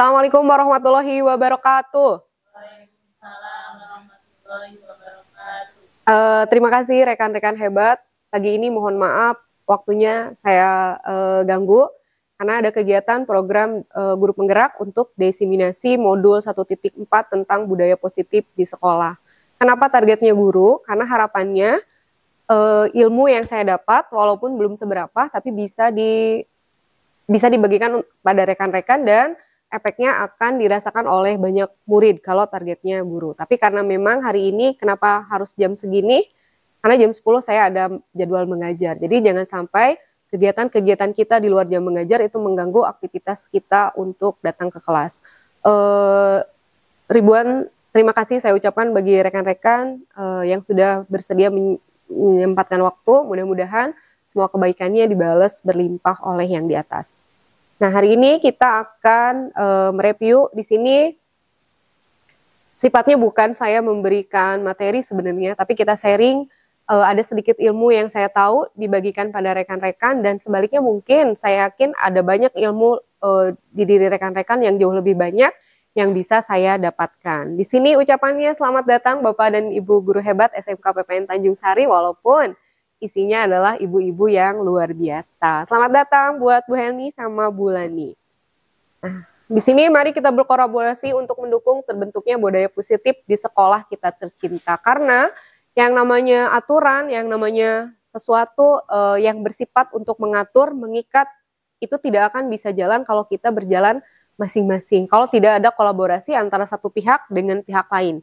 Assalamualaikum warahmatullahi wabarakatuh. Waalaikumsalam warahmatullahi wabarakatuh. Terima kasih rekan-rekan hebat. Pagi ini mohon maaf waktunya saya ganggu karena ada kegiatan program guru penggerak untuk diseminasi modul 1.4 tentang budaya positif di sekolah. Kenapa targetnya guru? Karena harapannya ilmu yang saya dapat walaupun belum seberapa tapi bisa dibagikan pada rekan-rekan dan efeknya akan dirasakan oleh banyak murid kalau targetnya guru. Tapi karena memang hari ini kenapa harus jam segini? Karena jam 10 saya ada jadwal mengajar. Jadi jangan sampai kegiatan-kegiatan kita di luar jam mengajar itu mengganggu aktivitas kita untuk datang ke kelas. Ribuan terima kasih saya ucapkan bagi rekan-rekan yang sudah bersedia menyempatkan waktu. Mudah-mudahan semua kebaikannya dibalas berlimpah oleh yang di atas. Nah, hari ini kita akan mereview di sini. Sifatnya bukan saya memberikan materi sebenarnya, tapi kita sharing ada sedikit ilmu yang saya tahu dibagikan pada rekan-rekan dan sebaliknya mungkin saya yakin ada banyak ilmu di diri rekan-rekan yang jauh lebih banyak yang bisa saya dapatkan. Di sini ucapannya selamat datang Bapak dan Ibu guru hebat SMK PPN Tanjung Sari walaupun isinya adalah ibu-ibu yang luar biasa. Selamat datang buat Bu Helmi sama Bu Lani. Nah, di sini mari kita berkolaborasi untuk mendukung terbentuknya budaya positif di sekolah kita tercinta. Karena yang namanya aturan, yang namanya sesuatu yang bersifat untuk mengatur, mengikat, itu tidak akan bisa jalan kalau kita berjalan masing-masing. Kalau tidak ada kolaborasi antara satu pihak dengan pihak lain.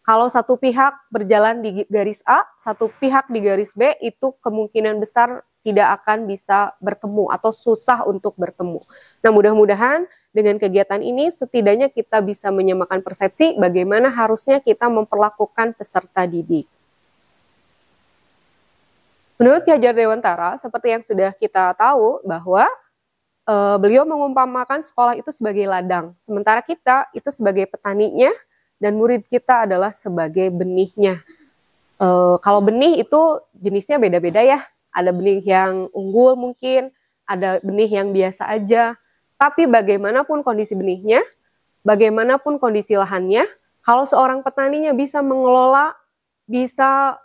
Kalau satu pihak berjalan di garis A, satu pihak di garis B, itu kemungkinan besar tidak akan bisa bertemu atau susah untuk bertemu. Nah, mudah-mudahan dengan kegiatan ini setidaknya kita bisa menyamakan persepsi bagaimana harusnya kita memperlakukan peserta didik. Menurut Ki Hajar Dewantara, seperti yang sudah kita tahu bahwa beliau mengumpamakan sekolah itu sebagai ladang, sementara kita itu sebagai petaninya, dan murid kita adalah sebagai benihnya. Kalau benih itu jenisnya beda-beda ya. Ada benih yang unggul mungkin, ada benih yang biasa aja. Tapi bagaimanapun kondisi benihnya, bagaimanapun kondisi lahannya, kalau seorang petaninya bisa mengelola, bisa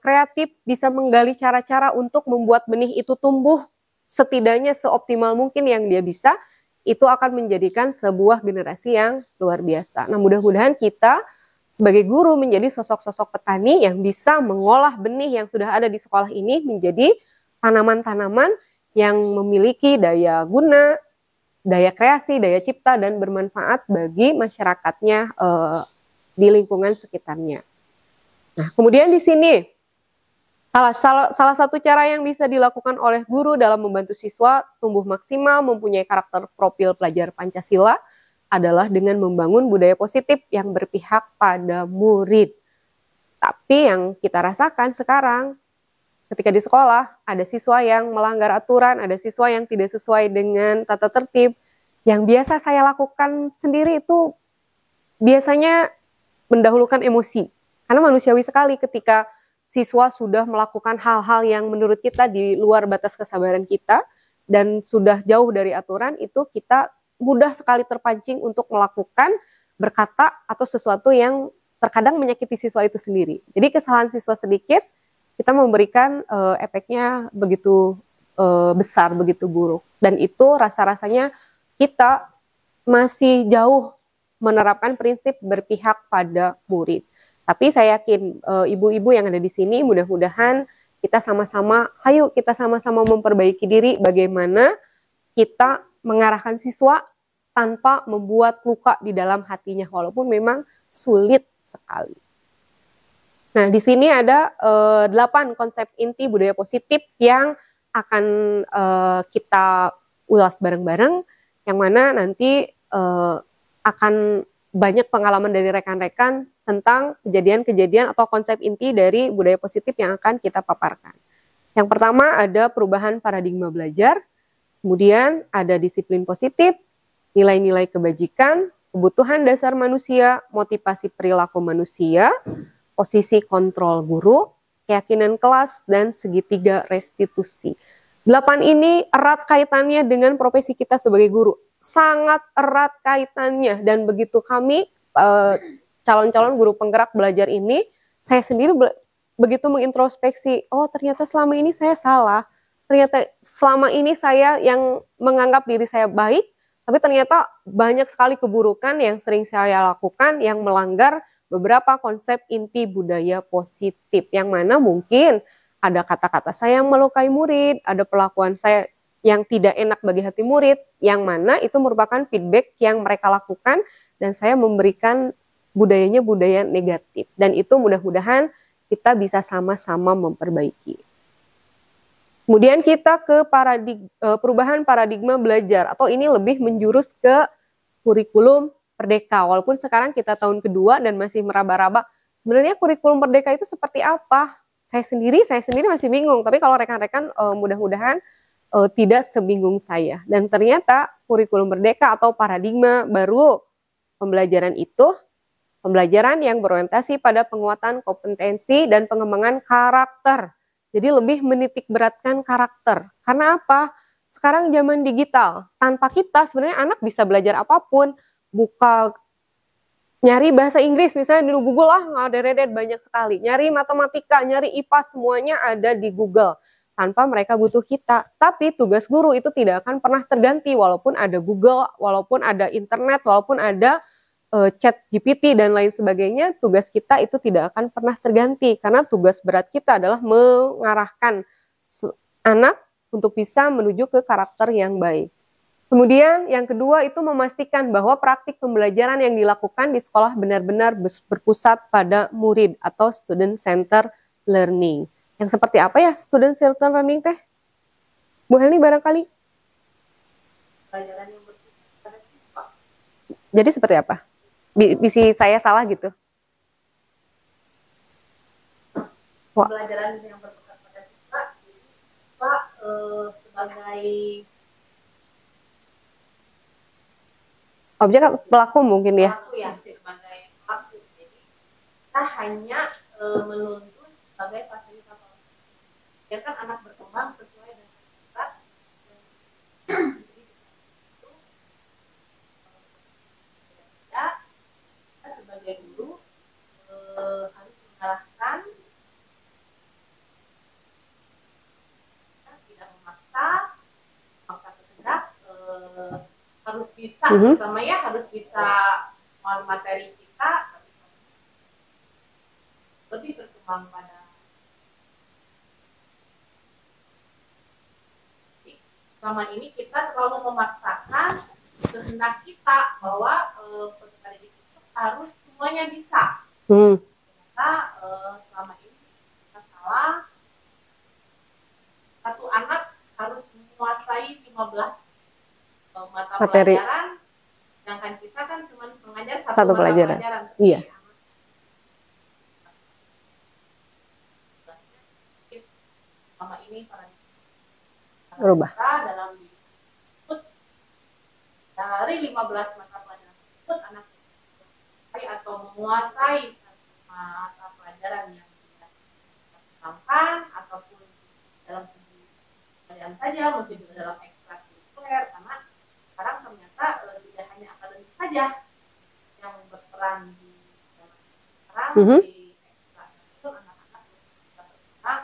kreatif, bisa menggali cara-cara untuk membuat benih itu tumbuh setidaknya seoptimal mungkin yang dia bisa, itu akan menjadikan sebuah generasi yang luar biasa. Nah, mudah-mudahan kita sebagai guru menjadi sosok-sosok petani yang bisa mengolah benih yang sudah ada di sekolah ini menjadi tanaman-tanaman yang memiliki daya guna, daya kreasi, daya cipta, dan bermanfaat bagi masyarakatnya di lingkungan sekitarnya. Nah, kemudian di sini salah satu cara yang bisa dilakukan oleh guru dalam membantu siswa tumbuh maksimal mempunyai karakter profil pelajar Pancasila adalah dengan membangun budaya positif yang berpihak pada murid. Tapi yang kita rasakan sekarang ketika di sekolah ada siswa yang melanggar aturan, ada siswa yang tidak sesuai dengan tata tertib. Yang biasa saya lakukan sendiri itu biasanya mendahulukan emosi. Karena manusiawi sekali ketika siswa sudah melakukan hal-hal yang menurut kita di luar batas kesabaran kita dan sudah jauh dari aturan, itu kita mudah sekali terpancing untuk melakukan, berkata, atau sesuatu yang terkadang menyakiti siswa itu sendiri. Jadi kesalahan siswa sedikit, kita memberikan efeknya begitu besar, begitu buruk. Dan itu rasa-rasanya kita masih jauh menerapkan prinsip berpihak pada murid. Tapi saya yakin ibu-ibu yang ada di sini mudah-mudahan kita sama-sama, ayo kita sama-sama memperbaiki diri bagaimana kita mengarahkan siswa tanpa membuat luka di dalam hatinya walaupun memang sulit sekali. Nah, di sini ada 8 konsep inti budaya positif yang akan kita ulas bareng-bareng, yang mana nanti akan banyak pengalaman dari rekan-rekan tentang kejadian-kejadian atau konsep inti dari budaya positif yang akan kita paparkan. Yang pertama ada perubahan paradigma belajar, kemudian ada disiplin positif, nilai-nilai kebajikan, kebutuhan dasar manusia, motivasi perilaku manusia, posisi kontrol guru, keyakinan kelas, dan segitiga restitusi. 8 ini erat kaitannya dengan profesi kita sebagai guru. sangat erat kaitannya. Dan begitu kami calon-calon guru penggerak belajar ini, saya sendiri begitu mengintrospeksi, oh ternyata selama ini saya salah, ternyata selama ini saya yang menganggap diri saya baik, tapi ternyata banyak sekali keburukan yang sering saya lakukan yang melanggar beberapa konsep inti budaya positif, yang mana mungkin ada kata-kata saya yang melukai murid, ada pelakuan saya yang tidak enak bagi hati murid, yang mana itu merupakan feedback yang mereka lakukan dan saya memberikan budayanya budaya negatif. Dan itu mudah-mudahan kita bisa sama-sama memperbaiki. Kemudian kita ke perubahan paradigma belajar, atau ini lebih menjurus ke kurikulum Merdeka. Walaupun sekarang kita tahun kedua dan masih meraba-raba, sebenarnya kurikulum Merdeka itu seperti apa? Saya sendiri masih bingung, tapi kalau rekan-rekan mudah-mudahan tidak sebingung saya. Dan ternyata kurikulum Merdeka atau paradigma baru pembelajaran itu, pembelajaran yang berorientasi pada penguatan kompetensi dan pengembangan karakter. Jadi lebih menitik beratkan karakter. Karena apa? Sekarang zaman digital, tanpa kita sebenarnya anak bisa belajar apapun. Buka nyari bahasa Inggris misalnya di Google, ada banyak sekali. Nyari matematika, nyari IPA, semuanya ada di Google. Tanpa mereka butuh kita. Tapi tugas guru itu tidak akan pernah terganti, walaupun ada Google, walaupun ada internet, walaupun ada chat GPT dan lain sebagainya, tugas kita itu tidak akan pernah terganti. Karena tugas berat kita adalah mengarahkan anak untuk bisa menuju ke karakter yang baik. Kemudian yang kedua itu memastikan bahwa praktik pembelajaran yang dilakukan di sekolah benar-benar berpusat pada murid atau student center learning. Yang seperti apa ya student center learning teh? Bu Helni barangkali? Pelajaran yang berpusat pada siswa. Jadi seperti apa? Bisa saya salah gitu? Pelajaran yang berpusat pada siswa, jadi siswa sebagai objek pelaku mungkin ya. Pelaku ya, sebagai pelaku. Jadi kita hanya menuntut sebagai fasilitator. Biarkan anak berkembang sesuai dengan kita. Jadi itu kita sebagai guru harus mengarahkan, tidak memaksa kehendak. Harus bisa, terutama ya harus bisa materi kita lebih berkembang pada. Jadi, selama ini kita terlalu memaksakan kehendak kita bahwa peserta didik itu harus semuanya bisa. Ternyata selama ini kita salah. Satu anak harus menguasai 15 mata materi. Pelajaran, sedangkan kita kan cuma mengajar satu mata pelajaran. Iya. Selama ini Berubah. Dalam dari 15 mata pelajaran tersebut anak atau menguasai mata pelajaran yang diterapkan ataupun dalam segi pelajaran saja, mungkin juga dalam ekstrakurikuler, karena sekarang ternyata tidak hanya akademik saja yang berperan di dalam sekarang di ekstrakurikuler, anak-anak bisa berperan.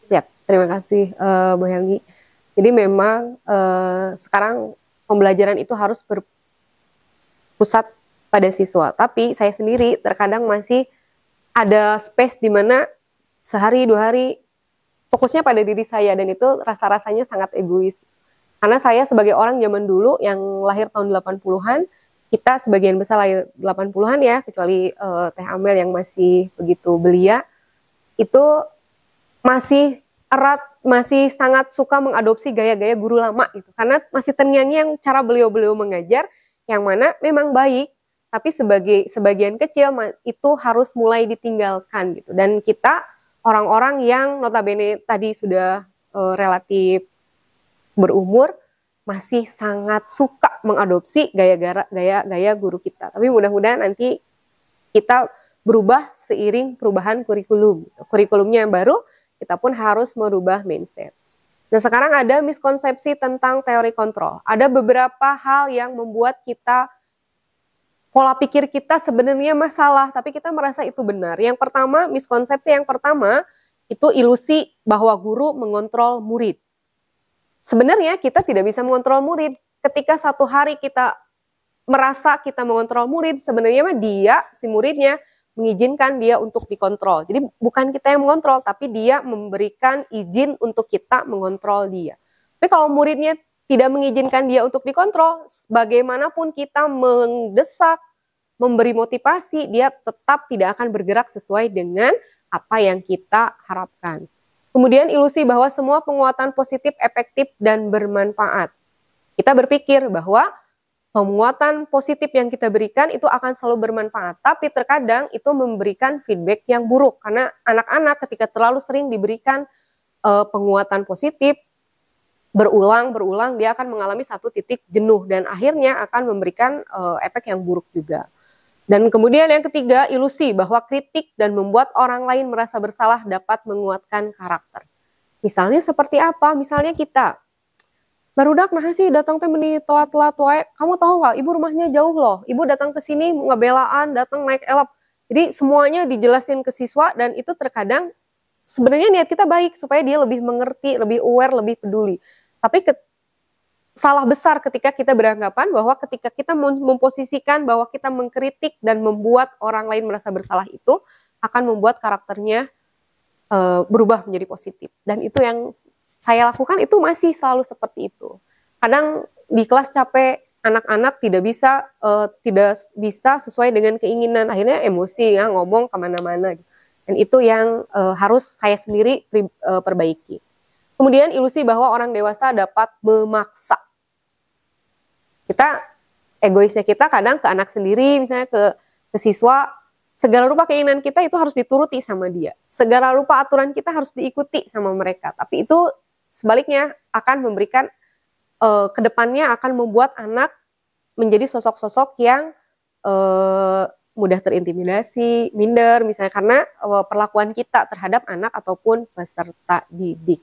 Siap, terima kasih Bu Helgi. Jadi memang sekarang pembelajaran itu harus berpusat pada siswa. Tapi saya sendiri terkadang masih ada space di mana sehari dua hari fokusnya pada diri saya, dan itu rasa-rasanya sangat egois. Karena saya sebagai orang zaman dulu yang lahir tahun 80-an, kita sebagian besar lahir 80-an ya, kecuali Teh Amel yang masih begitu belia, itu masih erat, masih sangat suka mengadopsi gaya-gaya guru lama gitu. Karena masih terngiang-ngiang cara beliau-beliau mengajar, yang mana memang baik, tapi sebagian kecil itu harus mulai ditinggalkan gitu. Dan kita orang-orang yang notabene tadi sudah relatif berumur, masih sangat suka mengadopsi gaya-gaya guru kita. Tapi mudah-mudahan nanti kita berubah seiring perubahan kurikulum. Kurikulumnya yang baru, kita pun harus merubah mindset. Nah, sekarang ada miskonsepsi tentang teori kontrol. Ada beberapa hal yang membuat kita, pola pikir kita sebenarnya masalah, tapi kita merasa itu benar. Yang pertama, miskonsepsi yang pertama, itu ilusi bahwa guru mengontrol murid. Sebenarnya kita tidak bisa mengontrol murid. Ketika satu hari kita merasa kita mengontrol murid, sebenarnya mah dia, si muridnya, mengizinkan dia untuk dikontrol. Jadi bukan kita yang mengontrol, tapi dia memberikan izin untuk kita mengontrol dia. Tapi kalau muridnya tidak mengizinkan dia untuk dikontrol, bagaimanapun kita mendesak, memberi motivasi, dia tetap tidak akan bergerak sesuai dengan apa yang kita harapkan. Kemudian ilusi bahwa semua penguatan positif, efektif, dan bermanfaat. Kita berpikir bahwa penguatan positif yang kita berikan itu akan selalu bermanfaat, tapi terkadang itu memberikan feedback yang buruk karena anak-anak ketika terlalu sering diberikan penguatan positif berulang dia akan mengalami satu titik jenuh dan akhirnya akan memberikan efek yang buruk juga. Dan kemudian yang ketiga, ilusi bahwa kritik dan membuat orang lain merasa bersalah dapat menguatkan karakter. Misalnya seperti apa? Misalnya kita barudak nah sih datang teh meni telat-telat wae. Kamu tahu nggak? Ibu rumahnya jauh loh. Ibu datang ke sini ngebelaan, datang naik elep. Jadi semuanya dijelasin ke siswa dan itu terkadang sebenarnya niat kita baik supaya dia lebih mengerti, lebih aware, lebih peduli. Tapi salah besar ketika kita beranggapan bahwa ketika kita memposisikan bahwa kita mengkritik dan membuat orang lain merasa bersalah itu akan membuat karakternya berubah menjadi positif. Dan itu yang saya lakukan itu masih selalu seperti itu. Kadang di kelas capek, anak-anak tidak bisa sesuai dengan keinginan, akhirnya emosi ya ngomong kemana-mana. Dan itu yang harus saya sendiri perbaiki. Kemudian ilusi bahwa orang dewasa dapat memaksa. Kita egoisnya kita kadang ke anak sendiri, misalnya ke siswa. Segala rupa keinginan kita itu harus dituruti sama dia. Segala rupa aturan kita harus diikuti sama mereka. Tapi itu sebaliknya akan memberikan, kedepannya akan membuat anak menjadi sosok-sosok yang mudah terintimidasi, minder misalnya karena perlakuan kita terhadap anak ataupun peserta didik.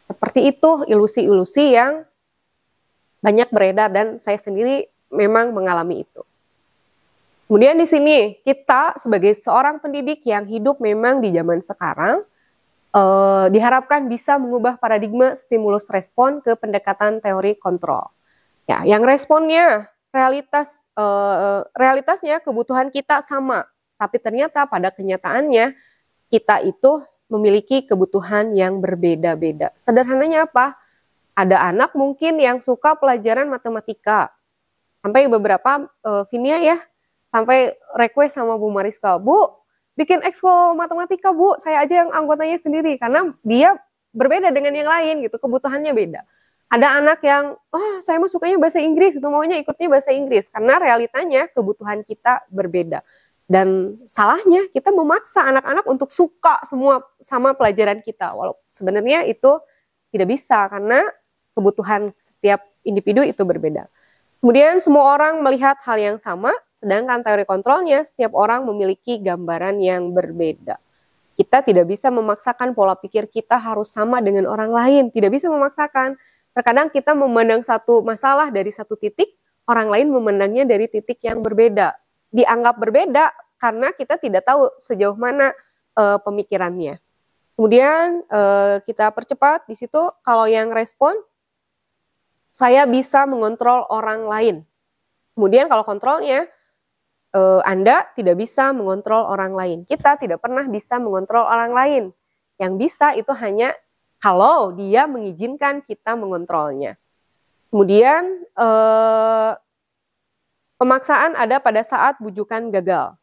Seperti itu ilusi-ilusi yang banyak beredar dan saya sendiri memang mengalami itu. Kemudian di sini kita sebagai seorang pendidik yang hidup memang di zaman sekarang diharapkan bisa mengubah paradigma stimulus respon ke pendekatan teori kontrol. Ya, yang responnya realitasnya kebutuhan kita sama, tapi ternyata pada kenyataannya kita itu memiliki kebutuhan yang berbeda-beda. Sederhananya apa? Ada anak mungkin yang suka pelajaran matematika. Sampai beberapa Vinia ya sampai request sama Bu Mariska, Bu, bikin ekskul matematika Bu, saya aja yang anggotanya sendiri, karena dia berbeda dengan yang lain gitu, kebutuhannya beda. Ada anak yang, saya mah sukanya bahasa Inggris, itu maunya ikutnya bahasa Inggris, karena realitanya kebutuhan kita berbeda. Dan salahnya kita memaksa anak-anak untuk suka semua sama pelajaran kita, walaupun sebenarnya itu tidak bisa, karena kebutuhan setiap individu itu berbeda. Kemudian semua orang melihat hal yang sama, sedangkan teori kontrolnya setiap orang memiliki gambaran yang berbeda. Kita tidak bisa memaksakan pola pikir kita harus sama dengan orang lain, tidak bisa memaksakan. Terkadang kita memandang satu masalah dari satu titik, orang lain memandangnya dari titik yang berbeda. Dianggap berbeda karena kita tidak tahu sejauh mana pemikirannya. Kemudian kita percepat di situ, kalau yang respon, saya bisa mengontrol orang lain. Kemudian kalau kontrolnya, Anda tidak bisa mengontrol orang lain. Kita tidak pernah bisa mengontrol orang lain. Yang bisa itu hanya kalau dia mengizinkan kita mengontrolnya. Kemudian pemaksaan ada pada saat bujukan gagal.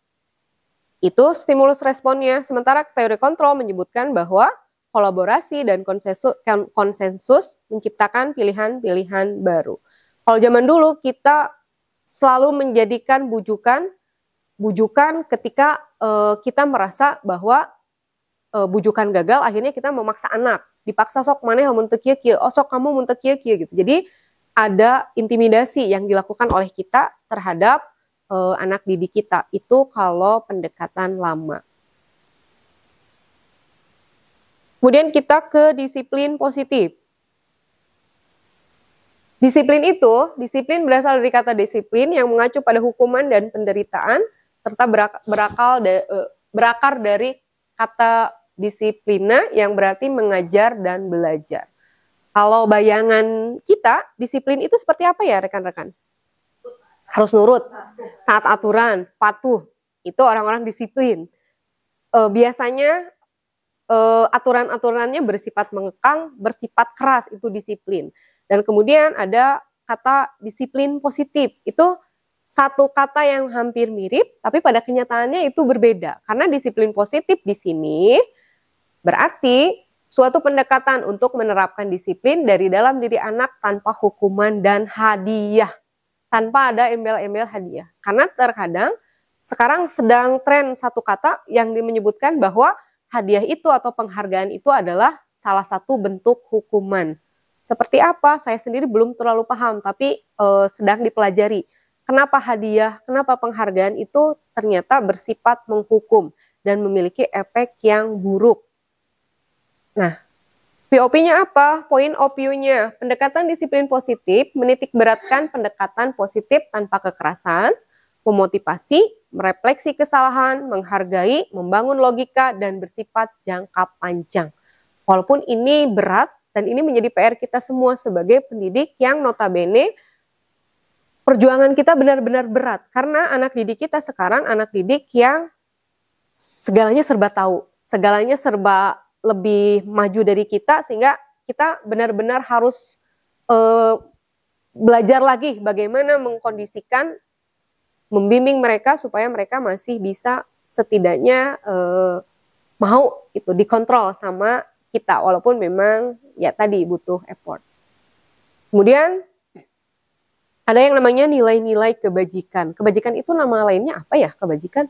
Itu stimulus responnya. Sementara teori kontrol menyebutkan bahwa kolaborasi dan konsensus menciptakan pilihan-pilihan baru. Kalau zaman dulu kita selalu menjadikan bujukan ketika kita merasa bahwa bujukan gagal, akhirnya kita memaksa anak, dipaksa sok maneh mun teu kieu, sok kamu mun teu kieu gitu. Jadi ada intimidasi yang dilakukan oleh kita terhadap anak didik kita. Itu kalau pendekatan lama. Kemudian kita ke disiplin positif. Disiplin berasal dari kata disiplin yang mengacu pada hukuman dan penderitaan, serta berakar dari kata disiplina yang berarti mengajar dan belajar. Kalau bayangan kita, disiplin itu seperti apa ya rekan-rekan? Harus nurut, taat aturan, patuh. Itu orang-orang disiplin. Biasanya aturan-aturannya bersifat mengekang, bersifat keras, itu disiplin. Dan kemudian ada kata disiplin positif. Itu satu kata yang hampir mirip, tapi pada kenyataannya itu berbeda. Karena disiplin positif di sini berarti suatu pendekatan untuk menerapkan disiplin dari dalam diri anak tanpa hukuman dan hadiah. Tanpa ada embel-embel hadiah. Karena terkadang sekarang sedang tren satu kata yang menyebutkan bahwa hadiah itu atau penghargaan itu adalah salah satu bentuk hukuman. Seperti apa? Saya sendiri belum terlalu paham, tapi sedang dipelajari. Kenapa hadiah, kenapa penghargaan itu ternyata bersifat menghukum dan memiliki efek yang buruk. Nah, POP-nya apa? Poin of view-nya, pendekatan disiplin positif menitik beratkan pendekatan positif tanpa kekerasan, memotivasi, merefleksi kesalahan, menghargai, membangun logika, dan bersifat jangka panjang. Walaupun ini berat, dan ini menjadi PR kita semua sebagai pendidik yang notabene perjuangan kita benar-benar berat. Karena anak didik kita sekarang anak didik yang segalanya serba tahu, segalanya serba lebih maju dari kita, sehingga kita benar-benar harus belajar lagi bagaimana mengkondisikan, membimbing mereka supaya mereka masih bisa setidaknya mau gitu dikontrol sama kita, walaupun memang ya tadi butuh effort. Kemudian ada yang namanya nilai-nilai kebajikan. Kebajikan itu nama lainnya apa ya? Kebajikan,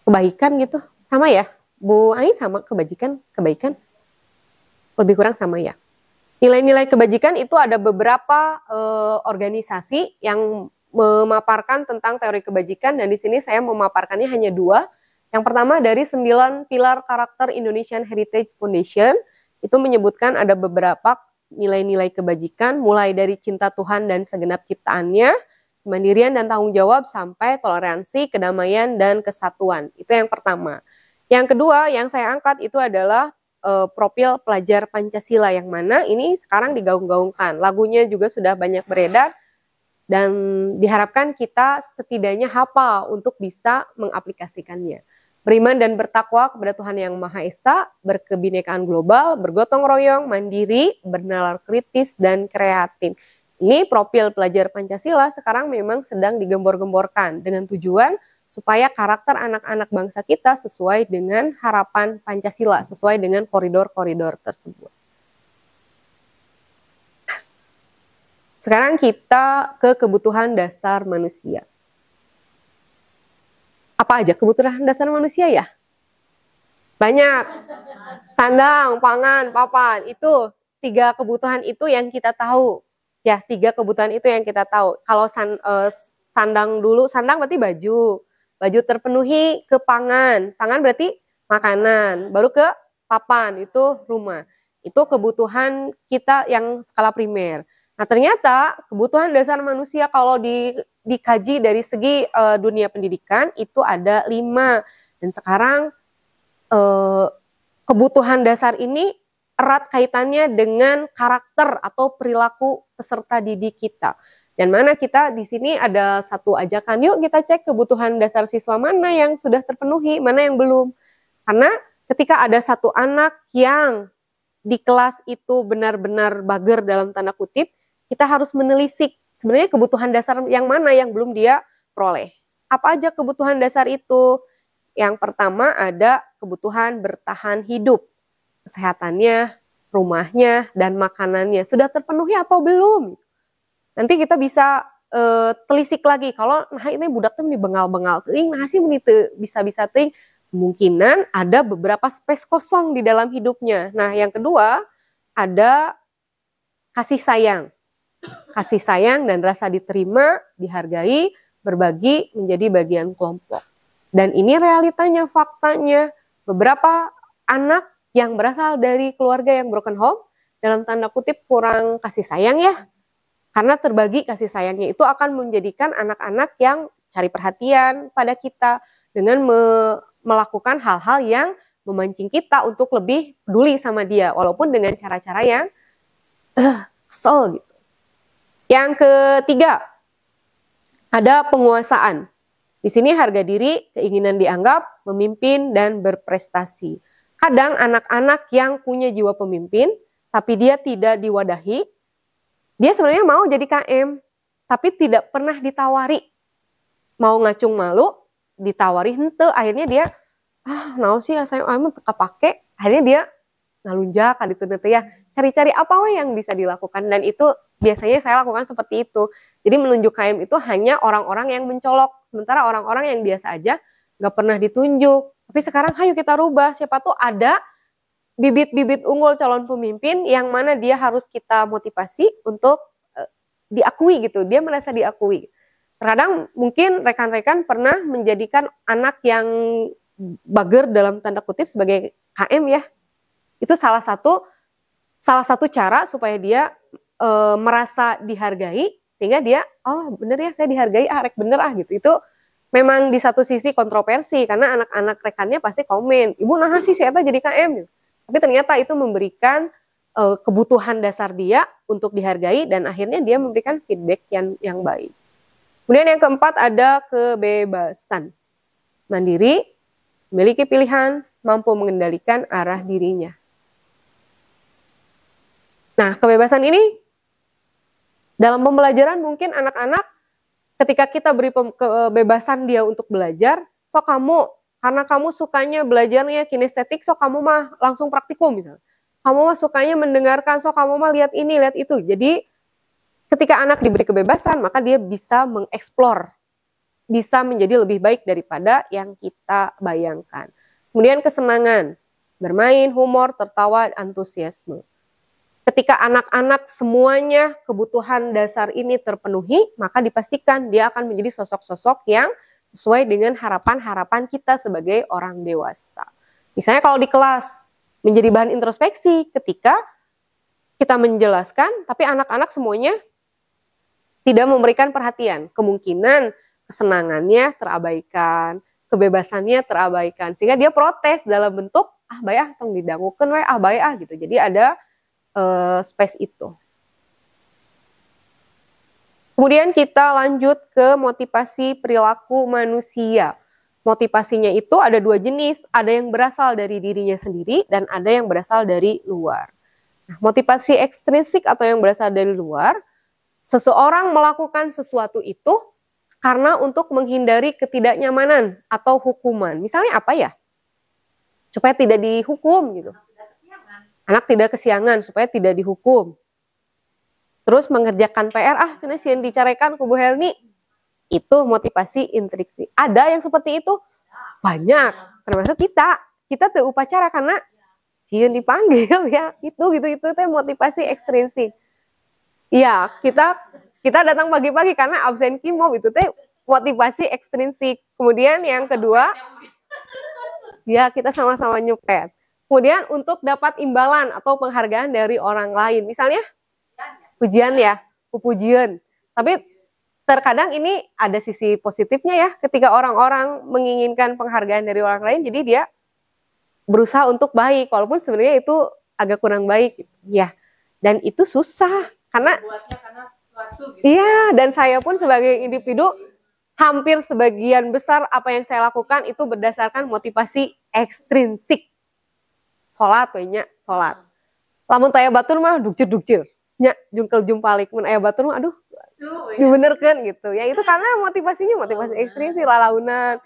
kebaikan gitu, sama ya? Bu Ai sama kebajikan, kebaikan, lebih kurang sama ya. Nilai-nilai kebajikan itu ada beberapa organisasi yang memaparkan tentang teori kebajikan, dan di sini saya memaparkannya hanya 2. Yang pertama dari 9 pilar karakter Indonesian Heritage Foundation, itu menyebutkan ada beberapa nilai-nilai kebajikan, mulai dari cinta Tuhan dan segenap ciptaannya, kemandirian dan tanggung jawab, sampai toleransi, kedamaian, dan kesatuan. Itu yang pertama. Yang kedua yang saya angkat itu adalah profil pelajar Pancasila, yang mana ini sekarang digaung-gaungkan. Lagunya juga sudah banyak beredar, dan diharapkan kita setidaknya hafal untuk bisa mengaplikasikannya. Beriman dan bertakwa kepada Tuhan Yang Maha Esa, berkebinekaan global, bergotong royong, mandiri, bernalar kritis, dan kreatif. Ini profil pelajar Pancasila sekarang memang sedang digembor-gemborkan dengan tujuan supaya karakter anak-anak bangsa kita sesuai dengan harapan Pancasila, sesuai dengan koridor-koridor tersebut. Sekarang kita ke kebutuhan dasar manusia. Apa aja kebutuhan dasar manusia ya? Banyak. Sandang, pangan, papan. Itu 3 kebutuhan itu yang kita tahu. Ya, 3 kebutuhan itu yang kita tahu. Kalau sandang dulu, sandang berarti baju. Baju terpenuhi ke pangan. Pangan berarti makanan. Baru ke papan, itu rumah. Itu kebutuhan kita yang skala primer. Nah, ternyata kebutuhan dasar manusia kalau dikaji dari segi dunia pendidikan itu ada 5. Dan sekarang kebutuhan dasar ini erat kaitannya dengan karakter atau perilaku peserta didik kita. Dan mana kita di sini ada satu ajakan, yuk kita cek kebutuhan dasar siswa mana yang sudah terpenuhi, mana yang belum. Karena ketika ada satu anak yang di kelas itu benar-benar bager dalam tanda kutip, kita harus menelisik sebenarnya kebutuhan dasar yang mana yang belum dia peroleh. Apa aja kebutuhan dasar itu? Yang pertama ada kebutuhan bertahan hidup. Kesehatannya, rumahnya, dan makanannya. Sudah terpenuhi atau belum? Nanti kita bisa telisik lagi. Kalau nah ini budak tuh bengal-bengal teuing, nah sih bisa-bisa teuing. Kemungkinan ada beberapa space kosong di dalam hidupnya. Nah, yang kedua ada kasih sayang. Kasih sayang dan rasa diterima, dihargai, berbagi menjadi bagian kelompok. Dan ini realitanya, faktanya. Beberapa anak yang berasal dari keluarga yang broken home, dalam tanda kutip kurang kasih sayang ya. Karena terbagi kasih sayangnya itu akan menjadikan anak-anak yang cari perhatian pada kita dengan melakukan hal-hal yang memancing kita untuk lebih peduli sama dia, walaupun dengan cara-cara yang kesel gitu. Yang ketiga, ada penguasaan. Di sini harga diri, keinginan dianggap, memimpin, dan berprestasi. Kadang anak-anak yang punya jiwa pemimpin, tapi dia tidak diwadahi, dia sebenarnya mau jadi KM, tapi tidak pernah ditawari. Mau ngacung malu, ditawari hente, akhirnya dia, naon sih saya teka pake, akhirnya dia ngalunjak gitu ya, cari-cari apa yang bisa dilakukan, dan itu biasanya saya lakukan seperti itu. Jadi menunjuk KM itu hanya orang-orang yang mencolok, sementara orang-orang yang biasa aja nggak pernah ditunjuk. Tapi sekarang ayo kita rubah, siapa tuh ada bibit-bibit unggul calon pemimpin yang mana dia harus kita motivasi untuk diakui gitu, dia merasa diakui. Terkadang mungkin rekan-rekan pernah menjadikan anak yang bager dalam tanda kutip sebagai KM ya. Itu salah satu cara supaya dia merasa dihargai, sehingga dia bener ya saya dihargai, rek bener gitu. Itu memang di satu sisi kontroversi karena anak-anak rekannya pasti komen, ibu nah sih saya jadi KM gitu. Tapi ternyata itu memberikan kebutuhan dasar dia untuk dihargai, dan akhirnya dia memberikan feedback yang baik. Kemudian yang keempat ada kebebasan. Mandiri, memiliki pilihan, mampu mengendalikan arah dirinya. Nah, kebebasan ini dalam pembelajaran mungkin anak-anak ketika kita beri kebebasan dia untuk belajar, sok kamu, karena kamu sukanya belajarnya kinestetik, sok kamu mah langsung praktikum misalnya. Kamu mah sukanya mendengarkan, sok kamu mah lihat ini, lihat itu. Jadi ketika anak diberi kebebasan, maka dia bisa mengeksplor, bisa menjadi lebih baik daripada yang kita bayangkan. Kemudian kesenangan, bermain, humor, tertawa, antusiasme. Ketika anak-anak semuanya kebutuhan dasar ini terpenuhi, maka dipastikan dia akan menjadi sosok-sosok yang sesuai dengan harapan-harapan kita sebagai orang dewasa. Misalnya kalau di kelas menjadi bahan introspeksi ketika kita menjelaskan, tapi anak-anak semuanya tidak memberikan perhatian. Kemungkinan kesenangannya terabaikan, kebebasannya terabaikan, sehingga dia protes dalam bentuk bayah tong didangukeun we bayah gitu. Jadi ada space itu. Kemudian kita lanjut ke motivasi perilaku manusia. Motivasinya itu ada dua jenis, ada yang berasal dari dirinya sendiri dan ada yang berasal dari luar. Nah, motivasi ekstrinsik atau yang berasal dari luar, seseorang melakukan sesuatu itu karena untuk menghindari ketidaknyamanan atau hukuman. Misalnya apa ya? Supaya tidak dihukum gitu. Anak tidak kesiangan supaya tidak dihukum. Terus mengerjakan PR, cina sieun dicarekan ku Bu Helmi. Itu motivasi intrinsik. Ada yang seperti itu? Banyak. Termasuk kita. Kita tuh upacara karena sieun dipanggil ya. Itu teh motivasi ekstrinsik. Iya, kita datang pagi-pagi karena absen kimov, itu teh motivasi ekstrinsik. Kemudian yang kedua, ya kita sama-sama nyopet. Kemudian untuk dapat imbalan atau penghargaan dari orang lain. Misalnya pujian ya, pujian. Tapi terkadang ini ada sisi positifnya ya. Ketika orang-orang menginginkan penghargaan dari orang lain, jadi dia berusaha untuk baik. Walaupun sebenarnya itu agak kurang baik. Ya, dan itu susah. Karena sesuatu, gitu. Iya, dan saya pun sebagai individu, hampir sebagian besar apa yang saya lakukan itu berdasarkan motivasi ekstrinsik. Sholat, sholat. Lamun taya batur mah dukcir. Nya jungkel jumpalik. Mun aya batur mah aduh dibenerkeun gitu. Ya itu karena motivasinya motivasi ekstrinsik lalaunan.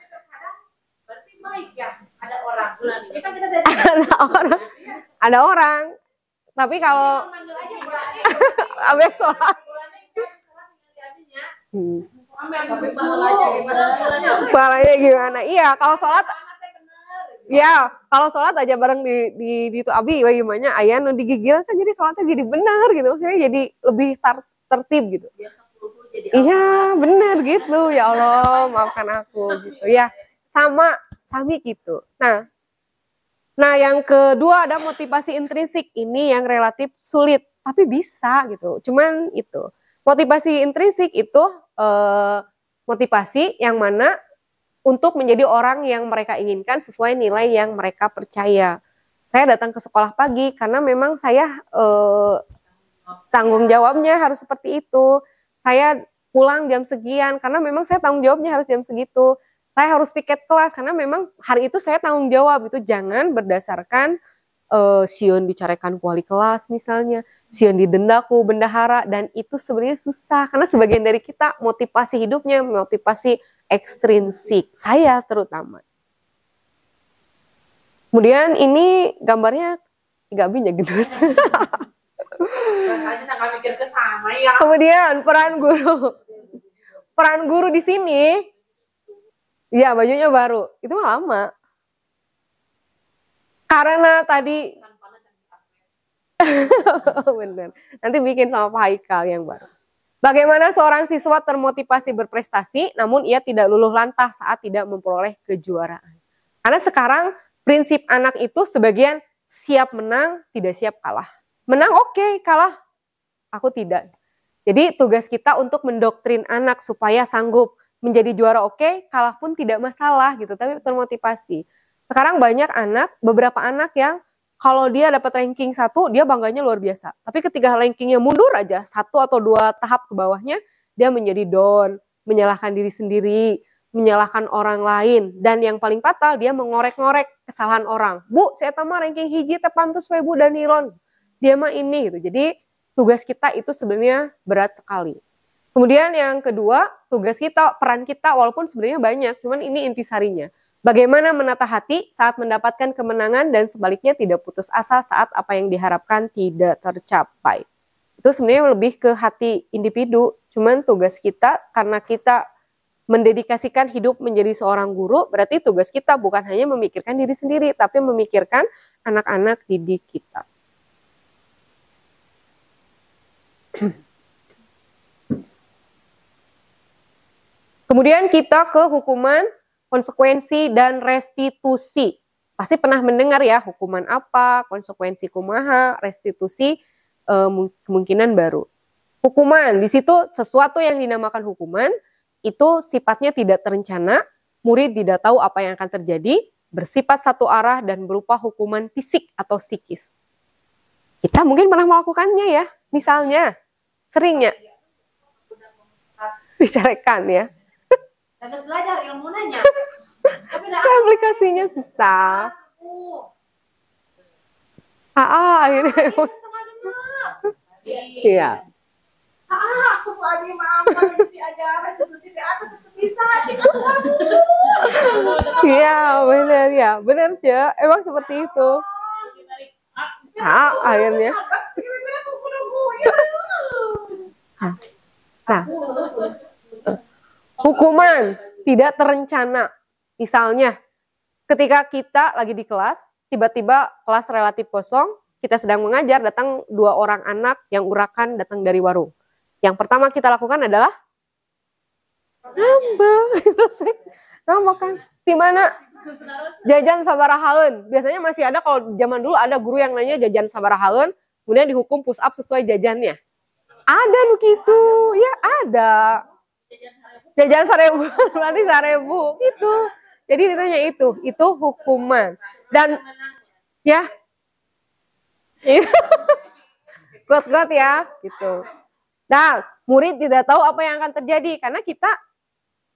Berarti baik ya, ada orang. Ini kan kita ada orang. Tapi kalau abis sholat. Parahnya gimana? Iya, kalau sholat. Ya, kalau sholat aja bareng di itu abi bagaimana ayah nu digigil kan jadi sholatnya jadi benar gitu. Maksudnya jadi lebih tertib gitu. jadi Iya, benar gitu. Ya Allah, maafkan aku gitu. Ya, sami gitu. Nah, yang kedua ada motivasi intrinsik. Ini yang relatif sulit, tapi bisa gitu. Cuman itu. Motivasi intrinsik itu motivasi yang mana untuk menjadi orang yang mereka inginkan sesuai nilai yang mereka percaya. Saya datang ke sekolah pagi karena memang saya tanggung jawabnya harus seperti itu. Saya pulang jam sekian karena memang saya tanggung jawabnya harus jam segitu. Saya harus piket kelas karena memang hari itu saya tanggung jawab. Itu jangan berdasarkan sion dicarekan ku wali kelas misalnya, sion didendaku bendahara, dan itu sebenarnya susah karena sebagian dari kita motivasi hidupnya motivasi ekstrinsik, saya terutama. Kemudian ini gambarnya 3 binja gendut. Rasanya nggak mikir ke sana ya. Kemudian peran guru. Peran guru di sini, ya bajunya baru, itu lama. Karena tadi, bener, nanti bikin sama Pak Haikal yang baru. Bagaimana seorang siswa termotivasi berprestasi, namun ia tidak luluh lantah saat tidak memperoleh kejuaraan. Karena sekarang prinsip anak itu sebagian siap menang, tidak siap kalah. Menang oke, kalah aku tidak. Jadi tugas kita untuk mendoktrin anak supaya sanggup menjadi juara oke, kalah pun tidak masalah gitu, tapi termotivasi. Sekarang banyak anak, beberapa anak yang kalau dia dapat ranking 1, dia bangganya luar biasa. Tapi ketika rankingnya mundur aja, 1 atau 2 tahap ke bawahnya, dia menjadi down, menyalahkan diri sendiri, menyalahkan orang lain. Dan yang paling fatal, dia mengorek-ngorek kesalahan orang. Bu, saya mah ranking hiji, tepantus we Bu Danilon. Dia mah ini gitu. Jadi tugas kita itu sebenarnya berat sekali. Kemudian yang kedua, tugas kita, peran kita walaupun sebenarnya banyak, cuman ini intisarinya. Bagaimana menata hati saat mendapatkan kemenangan dan sebaliknya tidak putus asa saat apa yang diharapkan tidak tercapai. Itu sebenarnya lebih ke hati individu, cuman tugas kita karena kita mendedikasikan hidup menjadi seorang guru, berarti tugas kita bukan hanya memikirkan diri sendiri, tapi memikirkan anak-anak didik kita. Kemudian kita ke hukuman, konsekuensi, dan restitusi. Pasti pernah mendengar ya, hukuman apa, konsekuensi kumaha, restitusi, kemungkinan baru. Hukuman, di situ sesuatu yang dinamakan hukuman, itu sifatnya tidak terencana, murid tidak tahu apa yang akan terjadi, bersifat satu arah dan berupa hukuman fisik atau psikis. Kita mungkin pernah melakukannya ya, misalnya, seringnya, bicarakan ya. Harus belajar ilmu nanya. Aplikasinya susah. Akhirnya. Iya. Astagfirullahaladzim, maaf, mesti aja restitusi di atas tetap bisa. Iya, benar ya, benar ya. Emang seperti itu. Akhirnya. Nah, hukuman tidak terencana. Misalnya, ketika kita lagi di kelas, tiba-tiba kelas relatif kosong, kita sedang mengajar, datang 2 orang anak yang urakan datang dari warung. Yang pertama kita lakukan adalah ngambek kan? Di mana? Jajan sabarahaeun. Biasanya masih ada, kalau zaman dulu ada guru yang nanya jajan sabarahaeun, kemudian dihukum push up sesuai jajannya. Ada begitu, ya ada. Jajan 1.000, nanti 1.000 gitu. Jadi ditanya itu hukuman. Dan ya, got ya, gitu. Nah, murid tidak tahu apa yang akan terjadi karena kita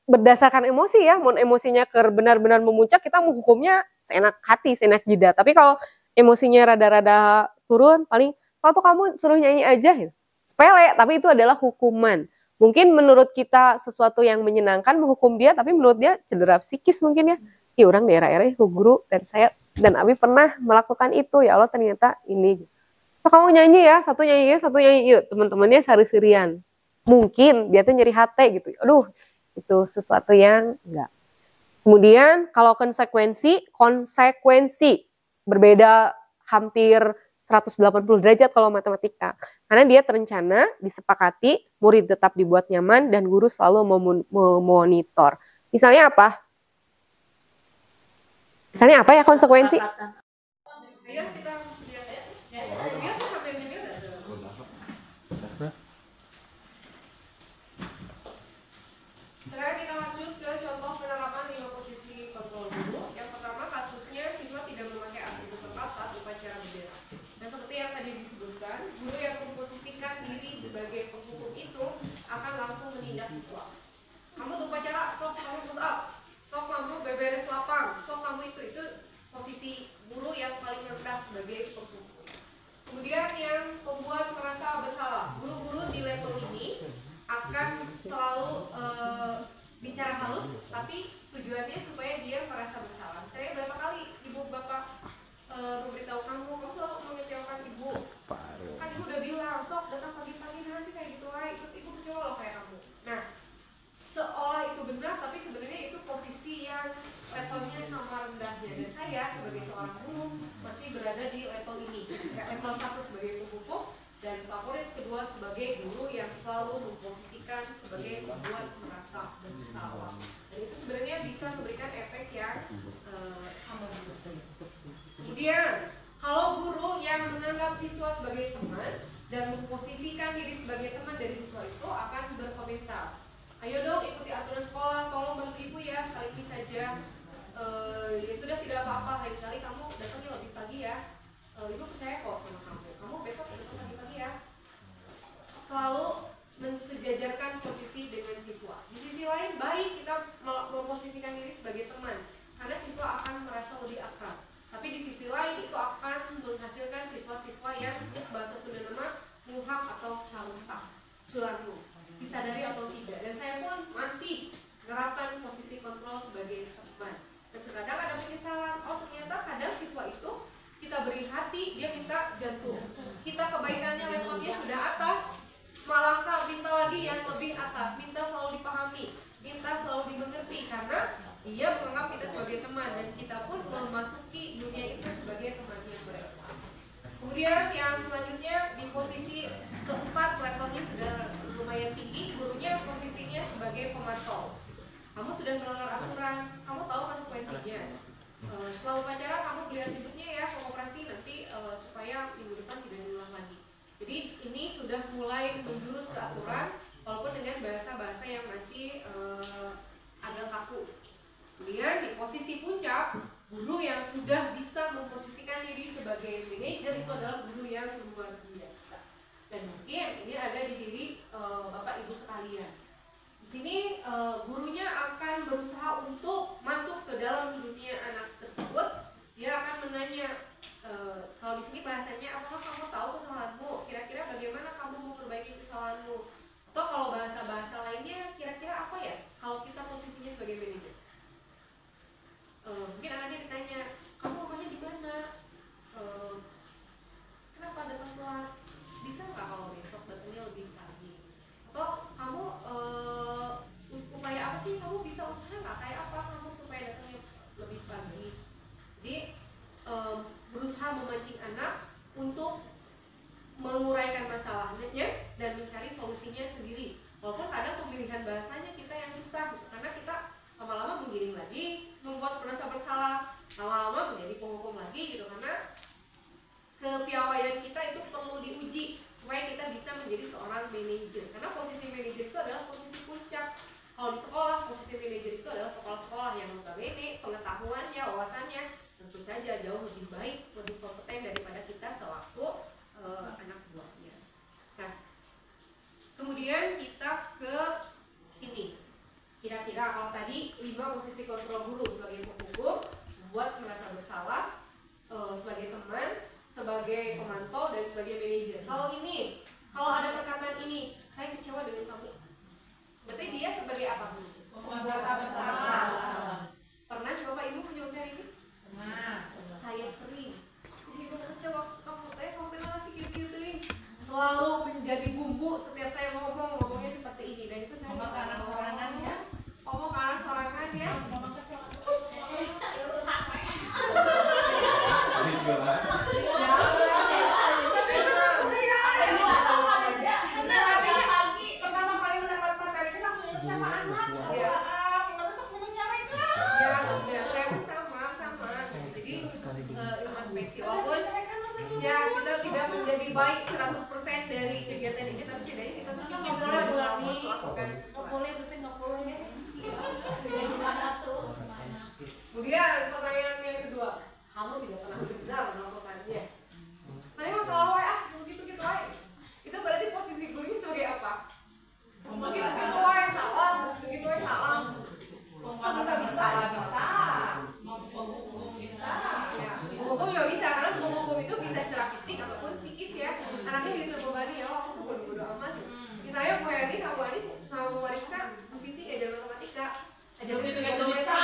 berdasarkan emosi ya. Mau emosinya benar-benar memuncak, kita menghukumnya seenak hati, seenak jidat. Tapi kalau emosinya rada-rada turun, paling kalau tuh kamu suruh nyanyi aja, gitu. Sepele, tapi itu adalah hukuman. Mungkin menurut kita sesuatu yang menyenangkan menghukum dia, tapi menurut dia cedera psikis mungkin ya. Ya orang daerah-daerah guru dan saya dan Abi pernah melakukan itu, ya Allah ternyata ini. So, kamu nyanyi ya, satu nyanyi yuk, teman-temannya sari-sirian. Mungkin dia tuh nyeri hati gitu. Aduh, itu sesuatu yang enggak. Kemudian kalau konsekuensi berbeda hampir 180 derajat kalau matematika. Karena dia terencana, disepakati, murid tetap dibuat nyaman, dan guru selalu memonitor. Misalnya apa? Misalnya apa ya konsekuensi? Ayo kita lihat ya. Dia tuh sampai ini ada. Sekarang kita lanjut ke contoh penerapan 5 posisi kontrol guru. Yang pertama kasusnya siswa tidak memakai atribut lengkap saat upacara bendera. Dan seperti yang tadi disebutkan, guru yang memposisikan diri sebagai penghukum itu akan langsung menindak siswa. Kamu tuh upacara, sok kamu put up, sok kamu beberes lapang, sok kamu itu posisi guru yang paling rendah sebagai penghukum. Kemudian yang membuat merasa bersalah, guru-guru di level ini akan selalu bicara halus, tapi tujuannya supaya dia merasa bersalah. Saya berapa kali ibu bapak memberitahu kamu selalu mengecewakan ibu. Kan ibu udah bilang, sok datang pagi-pagi nah sih kayak gitu, ibu kecewa loh kayak kamu. Nah, seolah itu benar, tapi sebenarnya itu posisi yang levelnya sama rendahnya. Dan saya sebagai seorang guru masih berada di level ini, level 1 sebagai penghukum, dan favorit kedua sebagai guru yang selalu memposisikan sebagai membuat merasa bersalah. Dan itu sebenarnya bisa memberikan efek yang sama juga. Kemudian, kalau guru yang menganggap siswa sebagai teman dan memposisikan diri sebagai teman dari siswa itu akan berkomentar, ayo dong ikuti aturan sekolah, tolong bantu ibu ya, sekali ini saja. Ya sudah tidak apa-apa, lain kali kamu datangnya lebih pagi ya. Ibu percaya kok sama kamu besok pagi-pagi ya. Selalu mensejajarkan posisi dengan siswa. Di sisi lain, baik kita memposisikan diri sebagai teman, karena siswa akan merasa lebih akrab. Tapi di sisi lain itu akan menghasilkan siswa-siswa yang bahasa Sunda nama muhak atau caluntak, culangu, disadari atau tidak. Dan saya pun masih menerapkan posisi kontrol sebagai teman. Dan terkadang ada penyesalan, oh ternyata kadang siswa itu kita beri hati, dia minta jantung. Kita kebaikannya levelnya sudah atas, malah minta lagi yang lebih atas, minta selalu dipahami, minta selalu dimengerti, karena dia menganggap kita sebagai teman, dan kita pun memasuki dunia itu sebagai temannya mereka. Kemudian yang selanjutnya di posisi keempat, levelnya sudah lumayan tinggi, gurunya posisinya sebagai pemantau. Kamu sudah melanggar aturan, kamu tahu konsekuensinya. Setelah upacara kamu beli atributnya ya ke koperasi nanti supaya minggu depan tidak diulang lagi. Jadi ini sudah mulai menjurus ke aturan, walaupun dengan bahasa-bahasa yang masih agak kaku. Kemudian di posisi puncak, guru yang sudah bisa memposisikan diri sebagai manajer itu adalah guru yang luar biasa. Dan mungkin ini ada di diri Bapak Ibu sekalian. Di sini gurunya akan berusaha untuk masuk ke dalam dunia anak tersebut. Dia akan menanya, kalau di sini bahasanya, apakah kamu tahu kesalahanmu? Kira-kira bagaimana kamu mau perbaiki kesalahanmu? Atau kalau bahasa-bahasa lainnya, kira-kira apa ya? Kalau kita posisinya sebagai manajer, mungkin anaknya ditanya, kamu rumahnya di mana? Kenapa datang telat? Bisa nggak kalau besok datangnya lebih pagi? Atau kamu upaya apa sih? Kamu bisa usaha nggak? Kayak apa kamu supaya datangnya lebih pagi? Jadi berusaha memancing anak untuk menguraikan masalahnya dan mencari solusinya sendiri. Walaupun kadang pemilihan bahasanya kita yang susah, karena kita lama-lama menggiring lagi, membuat merasa bersalah, lama-lama menjadi penghukum lagi gitu, karena kepiawaian kita itu perlu diuji supaya kita bisa menjadi seorang manajer. Karena posisi manajer itu adalah posisi puncak. Kalau di sekolah, posisi manajer itu adalah kepala sekolah yang notabene pengetahuannya, wawasannya tentu saja jauh lebih baik, lebih kompeten daripada kita selaku anak buahnya. Nah, kemudian kita ke sini. Kira-kira kalau tadi 5 posisi kontrol guru sebagai penghukum, membuat merasa bersalah, sebagai teman, sebagai pemantau, dan sebagai manajer. Kalau ini, kalau ada perkataan ini, saya kecewa dengan kamu, berarti dia sebagai apa? Merasa bersalah. Pernah Bapak Ibu menyebutkan ini? Nah, Saya sering. Ibu kecewa kamu masih gitu. Selalu menjadi bumbu setiap saya ngomongnya seperti ini, dan itu saya ngomong ke anak sorangan ya. Ngomong ke anak sorangan ya. Ngomong ke sorangan. Ya, kita tidak menjadi baik 100% dari kegiatan ini, tapi setidaknya kita tuh ingin melakukan sesuatu. Kemudian pertanyaan yang kedua, kamu tidak pernah benar melakukannya. Mana masalah wae begitu-gitu wae. Itu berarti posisi gurunya sebagai apa? Begitu-gitu wae salah, begitu wae salah. Kok bisa? Hukum juga bisa, karena hukum itu bisa secara fisik ataupun psikis ya. Anaknya gitu terbebani ya, aku tuh bodoh-bodoh amat. Misalnya Bu Heni sama Bu Anis sama Bu Mariska, Bu Siti ajar matematika, ajar gitu bisa,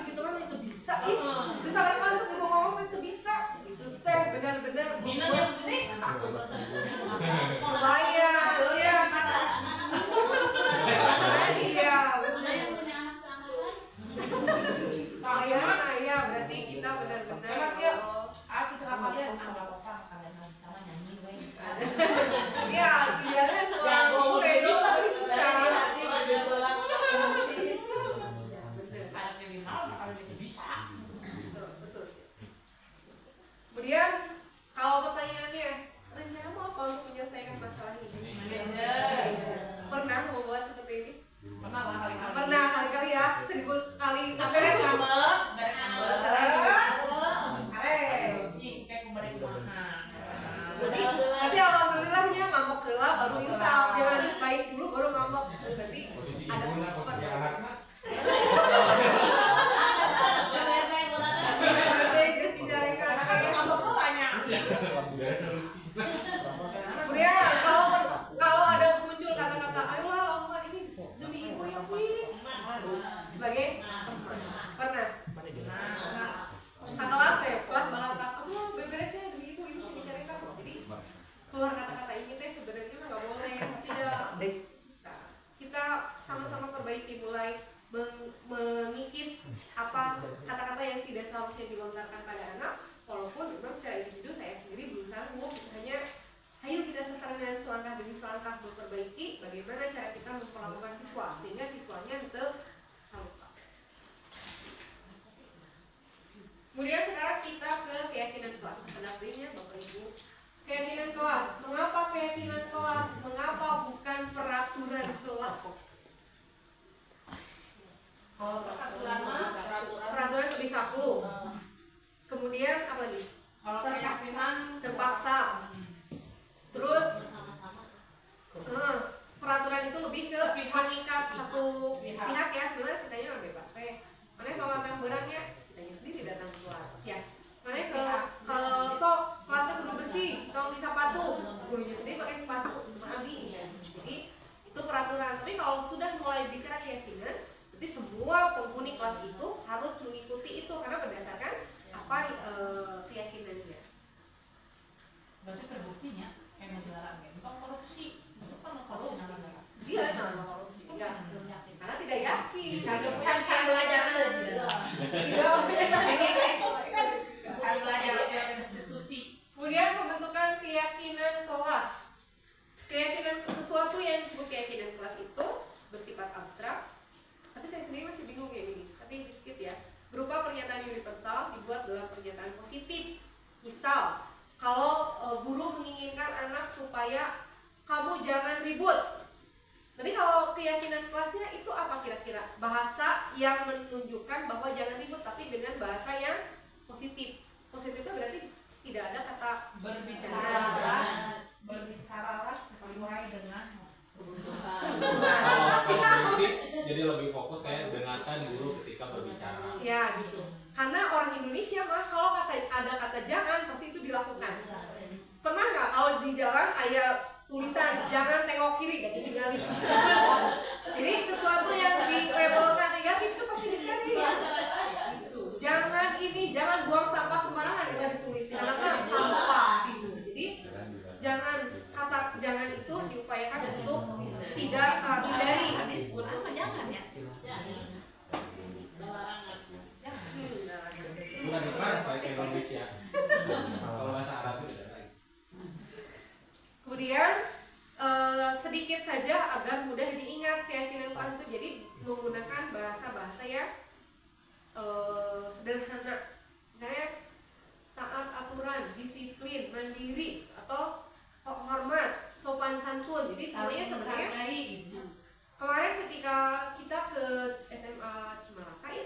gitu kan itu bisa. Ih, kesabaran kalau ibu ngomong itu bisa, itu teh benar-benar. Minat yang sini, lumayan, iya. Iya. Nah ya berarti kita benar-benar aku tengah kalian nggak apa-apa kalian harus sama nyanyi gue bisa. Iya, idealnya seorang guru kayak gitu tapi susah. Anaknya di mana kalau dia bisa. Betul. Kemudian kalau pertanyaannya rencana mau apa untuk menyelesaikan masalah ini? Pernah membuat seperti ini? Pernah kali-kali ya, 1000 kali sampai sama Tapi alhamdulillahnya ngamuk gelap baru insal, jangan baik dulu baru ngamuk. Berarti ada posisi anak. Kemudian kalau ada muncul kata-kata ayolah lakukan ini demi ibu ya please sebagai pernah kelas ya kelas balap aduh beberesnya demi ibu sih dicarikan jadi keluar kata-kata ini teh sebenarnya nggak boleh tidak susah kita sama-sama perbaiki mulai mengikis apa kata-kata yang tidak seharusnya dilontarkan pada anak walaupun memang secara individu saya sendiri belum sanggup hanya ayo kita sasaran dengan selangkah demi selangkah memperbaiki bagaimana cara kita memperlakukan siswa sehingga siswanya itu lupa. Kemudian sekarang kita ke keyakinan kelas. Pendampingnya Bapak Ibu. Keyakinan kelas. Mengapa keyakinan kelas? Mengapa bukan peraturan kelas? Kalau peraturan lebih kaku. Kemudian apa lagi? Kalau keyakinan terpaksa. Terus peraturan itu lebih ke mengikat satu pihak ya sebenarnya kitanya mah bebas mana kalau datang beratnya kitanya sendiri datang keluar ya mana ke sok kelasnya kudu bersih kalau bisa sepatu gurunya sendiri pakai sepatu abi jadi itu peraturan tapi kalau sudah mulai bicara keyakinan berarti semua penghuni kelas itu harus mengikuti itu karena berdasarkan apa keyakinannya berarti terbuktinya emang dilarang ya bukan korupsi itu kan korupsi dia korupsi ya karena tidak yakin cara belajar cara belajar institusi kemudian pembentukan keyakinan kelas keyakinan sesuatu yang disebut keyakinan kelas itu bersifat abstrak tapi saya sendiri masih bingung ya ini tapi sedikit ya berupa pernyataan universal dibuat dalam pernyataan positif misal kalau guru menginginkan anak supaya kamu jangan ribut. Jadi kalau keyakinan kelasnya itu apa kira-kira? Bahasa yang menunjukkan bahwa jangan ribut tapi dengan bahasa yang positif. Positifnya berarti tidak ada kata berbicaralah sesuai dengan jadi lebih fokus kayak dengarkan guru ketika berbicara. Ya gitu. Karena orang Indonesia mah kalau ada kata jangan pasti itu dilakukan. Pernah nggak kalau di jalan ada tulisan jangan tengok kiri gak ditinggalin. Jadi sesuatu yang dilabelkan negatif itu pasti dicari. Gitu. Jangan buang sampah sembarangan nggak ditulis. Karena disiplin, mandiri, atau hormat, sopan santun. Jadi semuanya sebenarnya kemarin ketika kita ke SMA Cimalaka ya,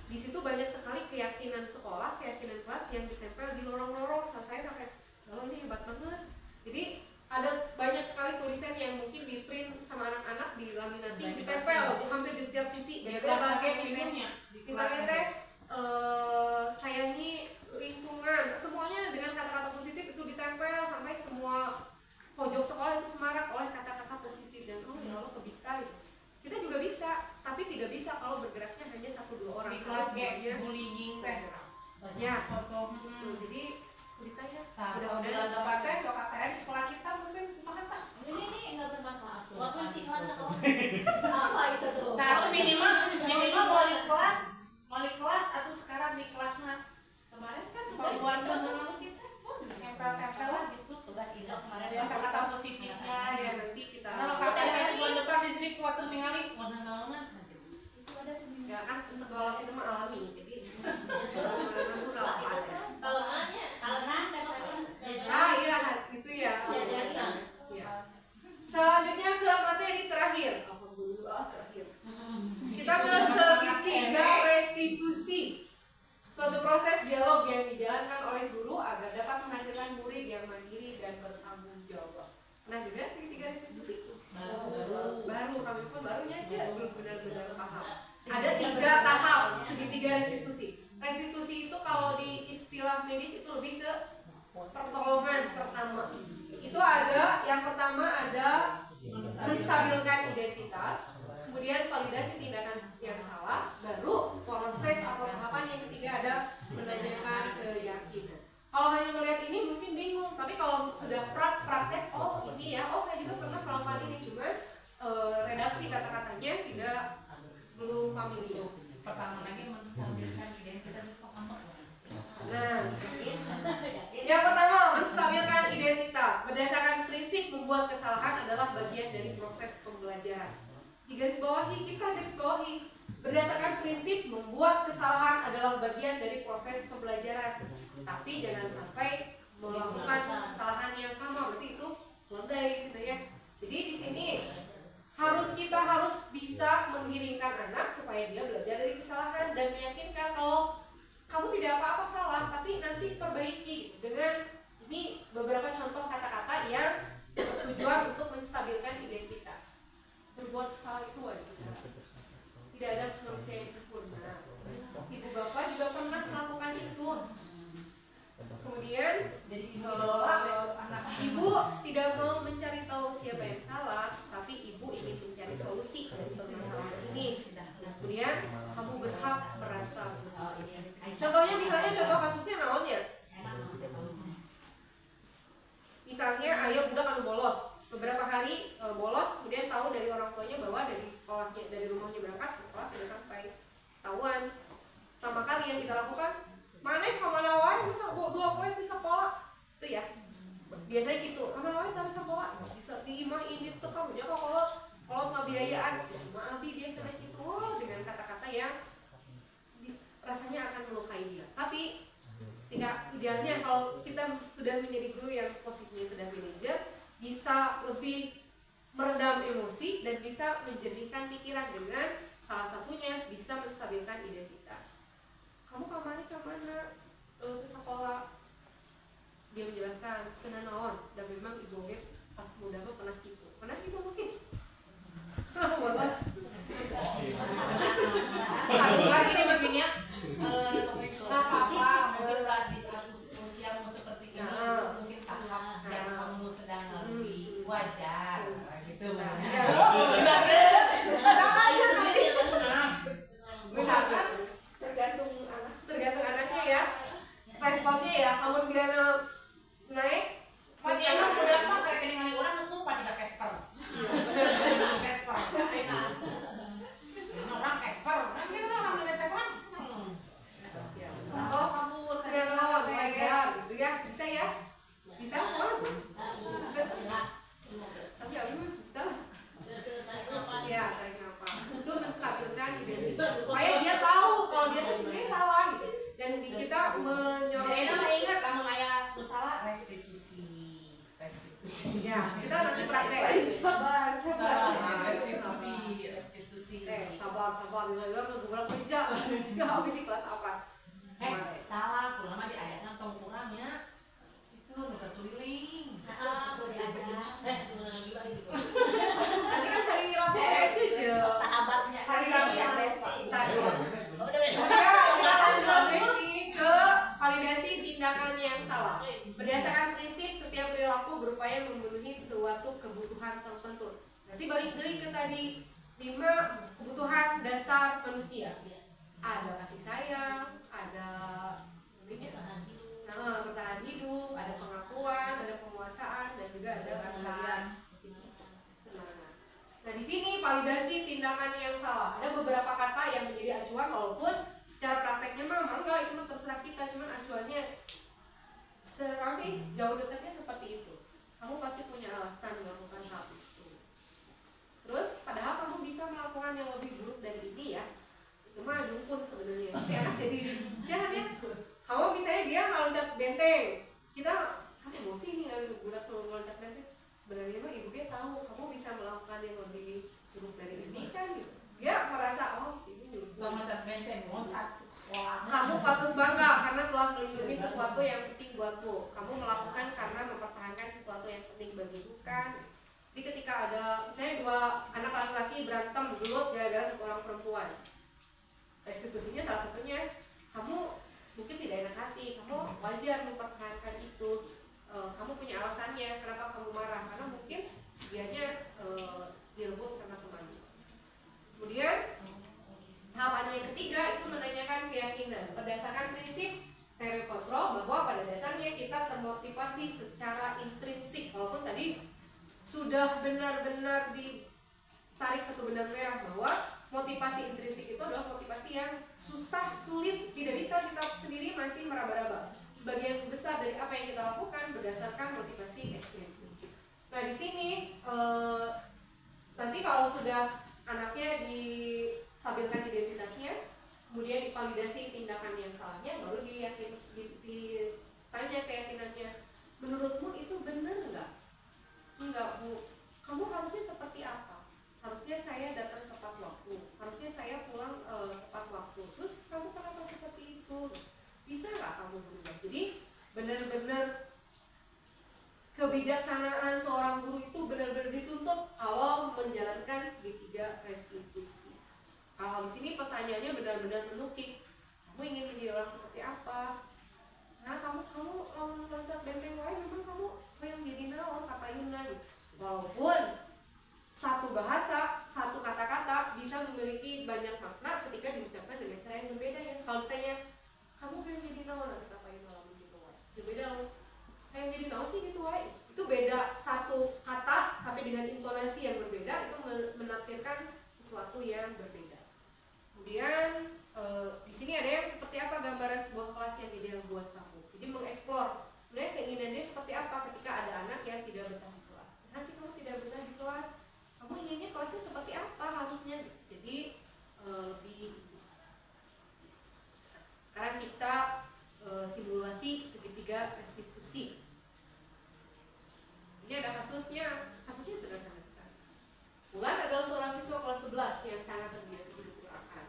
di situ banyak sekali keyakinan sekolah, keyakinan kelas yang ditempel di lorong-lorong. Saya sampai, kalau ini hebat banget. Jadi ada banyak sekali tulisan yang mungkin di print sama anak-anak di laminating, ditempel di hampir di setiap sisi. Misalnya teh sayangi lingkungan, semuanya dengan kata-kata positif itu ditempel sampai semua pojok sekolah itu semarak oleh kata-kata positif. Dan ya Allah kebita gitu. Kita juga bisa, tapi tidak bisa kalau bergeraknya hanya 1-2 orang. Di kelas kayak bullying teh. Ya, foto. jadi Kulita ya. Udah dapat teh KKN di sekolah kita mungkin makan tak. Ini enggak bermasalah. Waktu mana kau? Apa itu tuh? Nah, itu minimal wali kelas atau sekarang di kelasnya. Kemarin kan pembuat kita tempel-tempel lah gitu. Tugas ini kemarin Kata-kata positifnya Ya nanti kita. kalau KKN bulan depan di sini kuat ningali warna naongan. itu ada seminggu. Ya kan sekolah itu mah alami, jadi natural ada. Kalau nanya Iya, gitu ya. Jelasan. Ya. Selanjutnya ke materi terakhir. Alhamdulillah terakhir. Kita ke segitiga restitusi. Suatu proses dialog yang dijalankan oleh guru agar dapat menghasilkan murid yang mandiri dan bertanggung jawab. Nah, juga segitiga restitusi. Baru kami pun barunya aja belum benar-benar paham. Ada 3 tahap segitiga restitusi. Restitusi itu kalau di istilah medis itu lebih ke pertolongan pertama. Itu ada yang pertama ada menstabilkan identitas, kemudian validasi tindakan yang salah, baru proses atau tahapan yang ketiga ada menanyakan keyakinan. Kalau hanya melihat ini mungkin bingung, tapi kalau sudah praktek, oh ini ya, oh saya juga pernah melakukan ini, cuma redaksi kata-katanya belum familiar. Pertama lagi menstabilkan identitas itu apa? Nah, yang pertama menstabilkan identitas berdasarkan prinsip membuat kesalahan adalah bagian dari proses pembelajaran. Di garis bawahi, kita garis bawahi berdasarkan prinsip membuat kesalahan adalah bagian dari proses pembelajaran. Tapi jangan sampai melakukan kesalahan yang sama, berarti itu keledai gitu ya. Jadi di sini kita harus bisa menggiringkan anak supaya dia belajar dari kesalahan dan meyakinkan kalau kamu tidak apa-apa salah, tapi nanti perbaiki dengan ini beberapa contoh kata-kata yang bertujuan untuk menstabilkan identitas. Berbuat salah itu wajib. Tidak ada manusia yang sempurna. Ibu bapak juga pernah melakukan itu. Kemudian ibu tidak mau mencari tahu siapa yang salah, tapi ibu ingin mencari solusi dari permasalahan ini. Kemudian kamu berhak merasa. Contohnya misalnya contoh kasusnya naon ya? Misalnya ayo budak anu bolos, beberapa hari bolos, kemudian tahu dari orang tuanya bahwa dari sekolahnya, dari rumahnya berangkat ke sekolah tidak sampai, tahuan. Pertama kali yang kita lakukan, mana kamana wae bisa 2 poin di sekolah, itu ya. Biasanya gitu, kamana wae tapi sekolah bisa diimahin itu kamu nya kalau ngabiayaan, maaf dia kena gitu, dengan kata-kata yang rasanya akan melukai dia. Tapi idealnya kalau kita sudah menjadi guru yang posisinya sudah manajer, bisa lebih meredam emosi dan bisa menjernihkan pikiran dengan salah satunya bisa menstabilkan identitas. Kamu kemana ke sekolah? Dia menjelaskan kena naon, dan memang ibu pas muda mah pernah gitu mungkin. Pernah bolos. Lagi ini begini ya. Nggak apa-apa, mungkin di satu usia mau seperti ini mungkin tahap yang kamu sedang lalui wajar gitu. Benar kan? Tergantung anaknya ya. Responnya ya, kalau dia naik, Makanya udah mah kayak keningan orang harus lupa tidak Casper. Casper. Orang Casper, kan dia orang melihat kan. oh kamu terlalu wajar gitu ya, bisa ya? Bisa kok? Tapi aku susah. Ya, tarik nafas. Itu menstabilkan identitas supaya dia tahu kalau dia sebenarnya salah gitu. Dan kita menyoroti. Dia ingat kamu ayah lu salah. restitusi. Ya, kita nanti praktek. Sabar, Restitusi. Sabar, bila kegebrak meja. Juga habis di kelas apa? Salah, kurang mah di ayatnya tong kurang ya. Itu nuker tuliling. boleh ada. Nanti kan hari Rabu ya cucu. Sahabatnya. Hari Rabu yang ya besti. Udah, kita lanjut Besti ke validasi tindakan yang salah. Berdasarkan prinsip setiap perilaku berupaya memenuhi suatu kebutuhan tertentu. Nanti balik deui ke tadi 5 kebutuhan dasar manusia. Ada kasih sayang, ada bertahan hidup, ada pengakuan, ada penguasaan, dan juga ada kebahagiaan. Nah, di sini validasi tindakan yang salah. Ada beberapa kata yang menjadi acuan, walaupun secara prakteknya memang enggak, itu terserah kita, cuman acuannya sekarang sih jauh dekatnya seperti itu. Kamu pasti punya alasan melakukan hal itu. Terus, padahal kamu bisa melakukan yang lebih buruk dari ini ya. Itu mah dukun sebenarnya. Tapi anak jadi jangan ya. Kamu misalnya dia ngeloncat benteng, kita kan emosi nih kalau budak ngeloncat benteng. Sebenarnya mah ibu dia tahu kamu bisa melakukan yang lebih buruk dari ini kan gitu. Dia merasa oh sini dulu. Loncat benteng, loncat sekolah. Kamu patut bangga karena telah melindungi sesuatu yang penting buatmu. Kamu melakukan karena mempertahankan sesuatu yang penting bagimu kan. Jadi ketika ada misalnya 2 anak laki-laki berantem gelut gara-gara 1 orang perempuan, restitusinya salah satunya kamu mungkin tidak enak hati, kamu wajar mempertahankan itu. Kamu punya alasannya kenapa kamu marah, karena mungkin dianya direbut sama temannya. Kemudian tahapan yang ketiga itu menanyakan keyakinan berdasarkan prinsip teori kontrol, bahwa pada dasarnya kita termotivasi secara intrinsik. Walaupun tadi sudah benar-benar ditarik satu benang merah bahwa motivasi intrinsik itu adalah motivasi yang susah, sulit, tidak bisa kita sendiri masih meraba-raba. Sebagian besar dari apa yang kita lakukan berdasarkan motivasi ekstrinsik. Nah di sini nanti kalau sudah anaknya distabilkan identitasnya, kemudian divalidasi tindakan yang salahnya, baru ditanya keyakinannya. Menurutmu itu benar nggak? Enggak bu, kamu harusnya seperti apa? Harusnya saya datang tepat waktu, harusnya saya pulang tepat waktu. Terus kamu kenapa seperti itu? Bisa nggak kamu berubah? Jadi benar-benar kebijaksanaan seorang guru itu benar-benar dituntut kalau menjalankan segitiga restitusi. Kalau di sini pertanyaannya benar-benar menukik. Kamu ingin menjadi orang seperti apa? Nah, kamu loncat benteng wae, memang kamu yang jadi naon kata Yuna gitu. Walaupun satu bahasa, satu kata-kata bisa memiliki banyak makna ketika diucapkan dengan cara yang berbeda ya. Kalau ditanya, kamu kayak jadi naon kata Yuna lamun gitu wae. Beda loh. Kayak jadi naon sih gitu wae. Itu beda satu kata tapi dengan intonasi yang berbeda, itu menafsirkan sesuatu yang berbeda. Kemudian di sini ada yang seperti apa gambaran sebuah kelas yang ideal buat kamu. Jadi mengeksplor sebenarnya keinginannya seperti apa ketika ada anak yang tidak betah di kelas. Nah sih kamu tidak betah di kelas, kamu inginnya kelasnya seperti apa harusnya. Jadi lebih. Sekarang kita simulasi segitiga restitusi. Ini ada kasusnya sederhana sekali. Bulan adalah seorang siswa kelas 11 yang sangat terbiasa hidup Quran.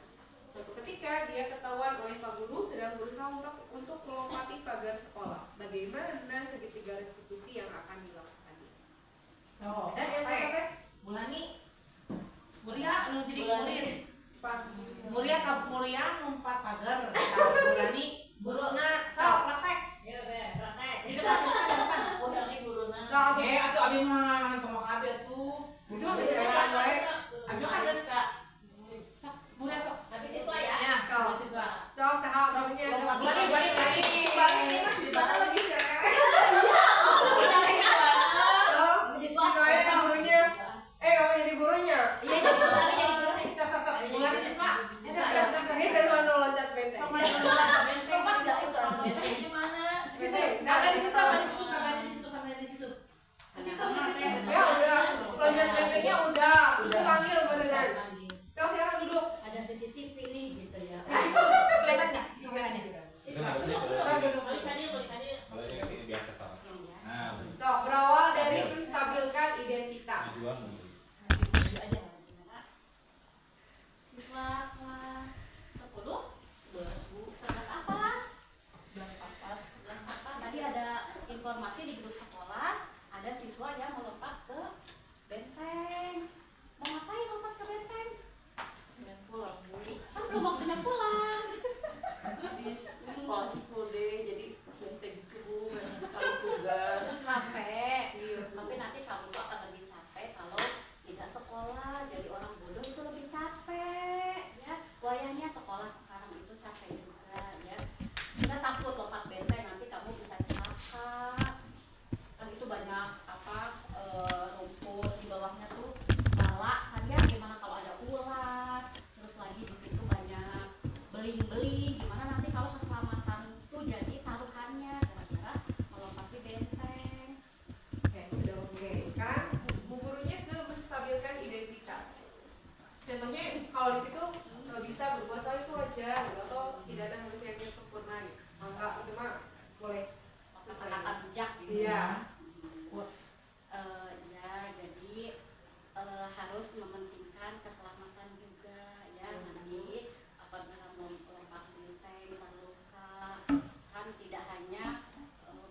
Suatu ketika dia ketahuan oleh Pak Guru sedang berusaha untuk melompati pagar sekolah. Bagaimana segitiga restitusi yang akan dilakukannya? So, Dan yang teh Mulani Muria nu jadi kulit. Muria numpat pagar. Mulani guruna praktek. Ya be, praktek. Itu kan Udah nih guruna. atuh abi mah tong abi atuh. itu mah biasa bae. Abi kan geus Muria sok. Habis siswa ya. Ya, Kau. siswa. Cok tahap barunya Balik. siswa lagi ya. Habis siswa. Siswanya gurunya. Kamu jadi gurunya. Iya jadi guru jadi guru. Sok. Mulai siswa. Ini saya soal loncat benteng. Sama loncat benteng. Kok tidak itu orang bentengnya mana? Situ. Kagak di situ, kamera di situ. Di situ. Ya udah, loncat bentengnya udah panggil beneran. informasi di grup sekolah ada siswa yang melompat ke benteng. Mau ngapain lompat ke benteng? Dan pulang Bu. Kan belum waktunya pulang. Habis sekolah full day jadi benteng itu Bu, banyak sekali tugas. Capek. Iya, Bu. Tapi nanti kamu tuh akan lebih capek kalau tidak sekolah. Jadi orang bodoh itu lebih capek. Ya, wayahnya sekolah sekarang itu capek juga. Ya, kita takut lompat benteng nanti kamu bisa celaka. Kan itu banyak rumput di bawahnya tuh galak kan ya, gimana kalau ada ular, terus lagi di situ banyak beling-beling, gimana nanti kalau keselamatan tuh jadi taruhannya gara-gara melompati benteng. Oke, udah oke. Sekarang bu gurunya ke menstabilkan identitas. Contohnya kalau di situ bisa berbuat salah itu wajar, gitu, atau tidak ada manusia yang sempurna gitu. Enggak, itu mah boleh sesuai. Kata bijak gitu. Iya. Ya, jadi harus mementingkan keselamatan juga ya. Nanti apabila melompat benteng terluka, kan tidak hanya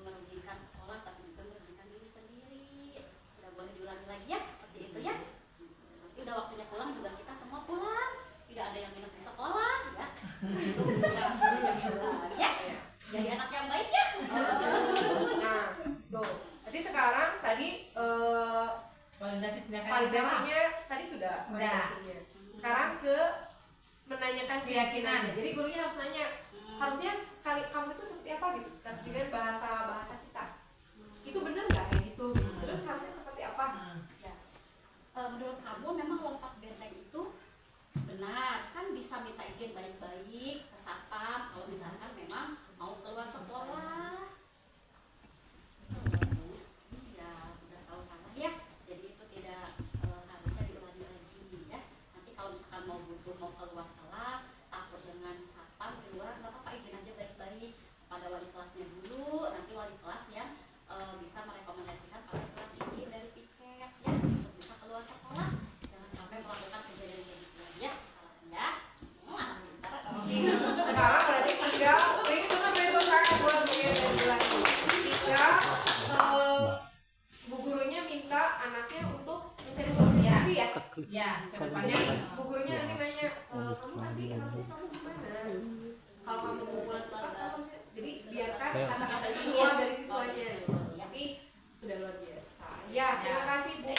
merugikan sekolah tapi juga merugikan diri sendiri. Tidak boleh diulangi lagi ya, seperti itu ya. Nanti udah waktunya pulang juga kita semua pulang. Tidak ada yang minum di sekolah ya. Ya, jadi anak yang baik ya. Nah, tuh. Jadi sekarang tadi Validasi tindakan validasinya tadi sudah validasinya. Sekarang ke menanyakan keyakinannya. Jadi gurunya harus nanya, harusnya sekali kamu itu seperti apa gitu, dengan bahasa kita. Itu benar nggak kayak gitu? Terus harusnya seperti apa? Ya. Menurut kamu memang lompat benteng itu benar kan, bisa minta izin baik-baik ke satpam kalau misalkan memang mau keluar sekolah. Ya udah tahu salah ya, jadi itu tidak harusnya diulangi lagi ya. Nanti kalau misalkan mau keluar kelas takut dengan satpam keluar, nggak apa-apa, izin aja baik-baik pada wali kelasnya dulu. Nanti wali kelas yang bisa merekomendasikan pada surat izin dari piket ya untuk bisa keluar sekolah. Jangan sampai melakukan kejadian kayak gitu lagi ya. Ya, Sekarang berarti tinggal ini tutup perhitungan buat mungkin lagi. Tinggal bu gurunya minta anaknya untuk mencari solusi sendiri ya. Ya, ke depannya Jadi bu gurunya nanti nanya, kamu nanti harusnya kamu gimana? Kalau kamu mau pulang cepat, kamu harusnya. Jadi biarkan kata-kata itu keluar dari siswanya. Tapi sudah luar biasa. Ya, terima kasih Bu.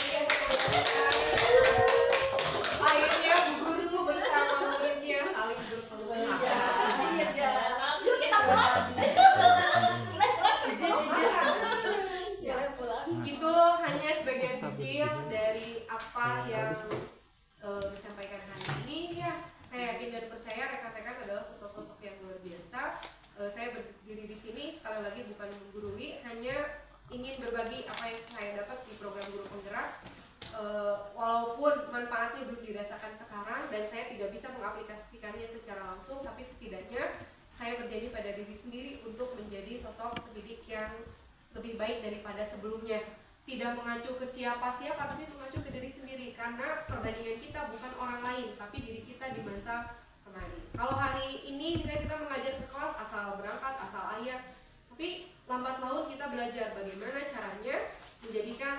Akhirnya bu guru bersama muridnya saling berpelukan. yuk kita pulang. Itu hanya sebagian kecil dari apa yang disampaikan hari ini ya. Saya yakin dan percaya rekan-rekan adalah sosok-sosok yang luar biasa. Saya berdiri di sini sekali lagi bukan menggurui, hanya ingin berbagi apa yang saya dapat di program Guru Penggerak. Walaupun manfaatnya belum dirasakan sekarang dan saya tidak bisa mengaplikasikannya secara langsung, tapi setidaknya saya berjanji pada diri sendiri untuk menjadi sosok pendidik yang lebih baik daripada sebelumnya. Tidak mengacu ke siapa-siapa, tapi mengacu ke diri sendiri. Karena perbandingan kita bukan orang lain, tapi diri kita di masa kemarin. Kalau hari ini misalnya kita mengajar ke kelas asal berangkat, asal ayat, tapi lambat laun kita belajar bagaimana caranya menjadikan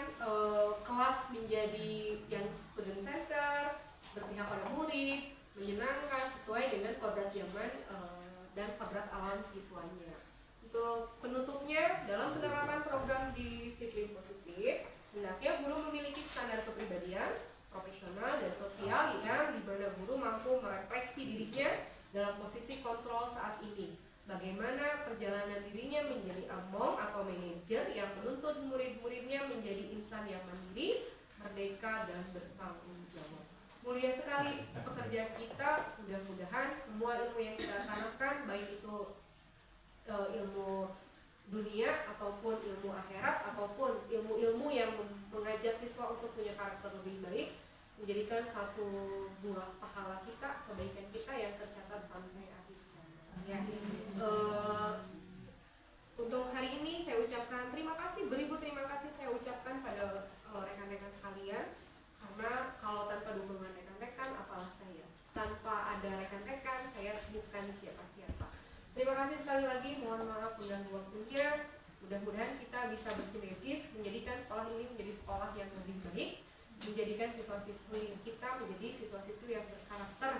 kelas menjadi yang student center, berpihak pada murid, menyenangkan sesuai dengan kodrat zaman dan kodrat alam siswanya. Untuk penutupnya, dalam penerapan program disiplin positif, hendaknya guru memiliki standar kepribadian, profesional dan sosial yang dimana guru mampu merefleksi dirinya dalam posisi kontrol saat ini. Bagaimana perjalanan dirinya menjadi among atau manajer yang menuntut murid-muridnya menjadi insan yang mandiri, merdeka dan bertanggung jawab. Mulia sekali pekerjaan kita, mudah-mudahan semua ilmu yang kita tanamkan, baik itu ilmu dunia ataupun ilmu akhirat ataupun ilmu-ilmu yang mengajak siswa untuk punya karakter lebih baik, menjadikan satu buah pahala kita, kebaikan kita yang tercatat sampai akhir zaman. Ya. Untuk hari ini saya ucapkan terima kasih, beribu terima kasih saya ucapkan pada rekan-rekan sekalian, karena kalau tanpa dukungan rekan-rekan apalah saya, tanpa ada rekan-rekan saya bukan siapa-siapa. Terima kasih sekali lagi, mohon maaf mengganggu waktunya. Mudah-mudahan kita bisa bersinergis menjadikan sekolah ini menjadi sekolah yang lebih baik, menjadikan siswa-siswi kita menjadi siswa-siswi yang berkarakter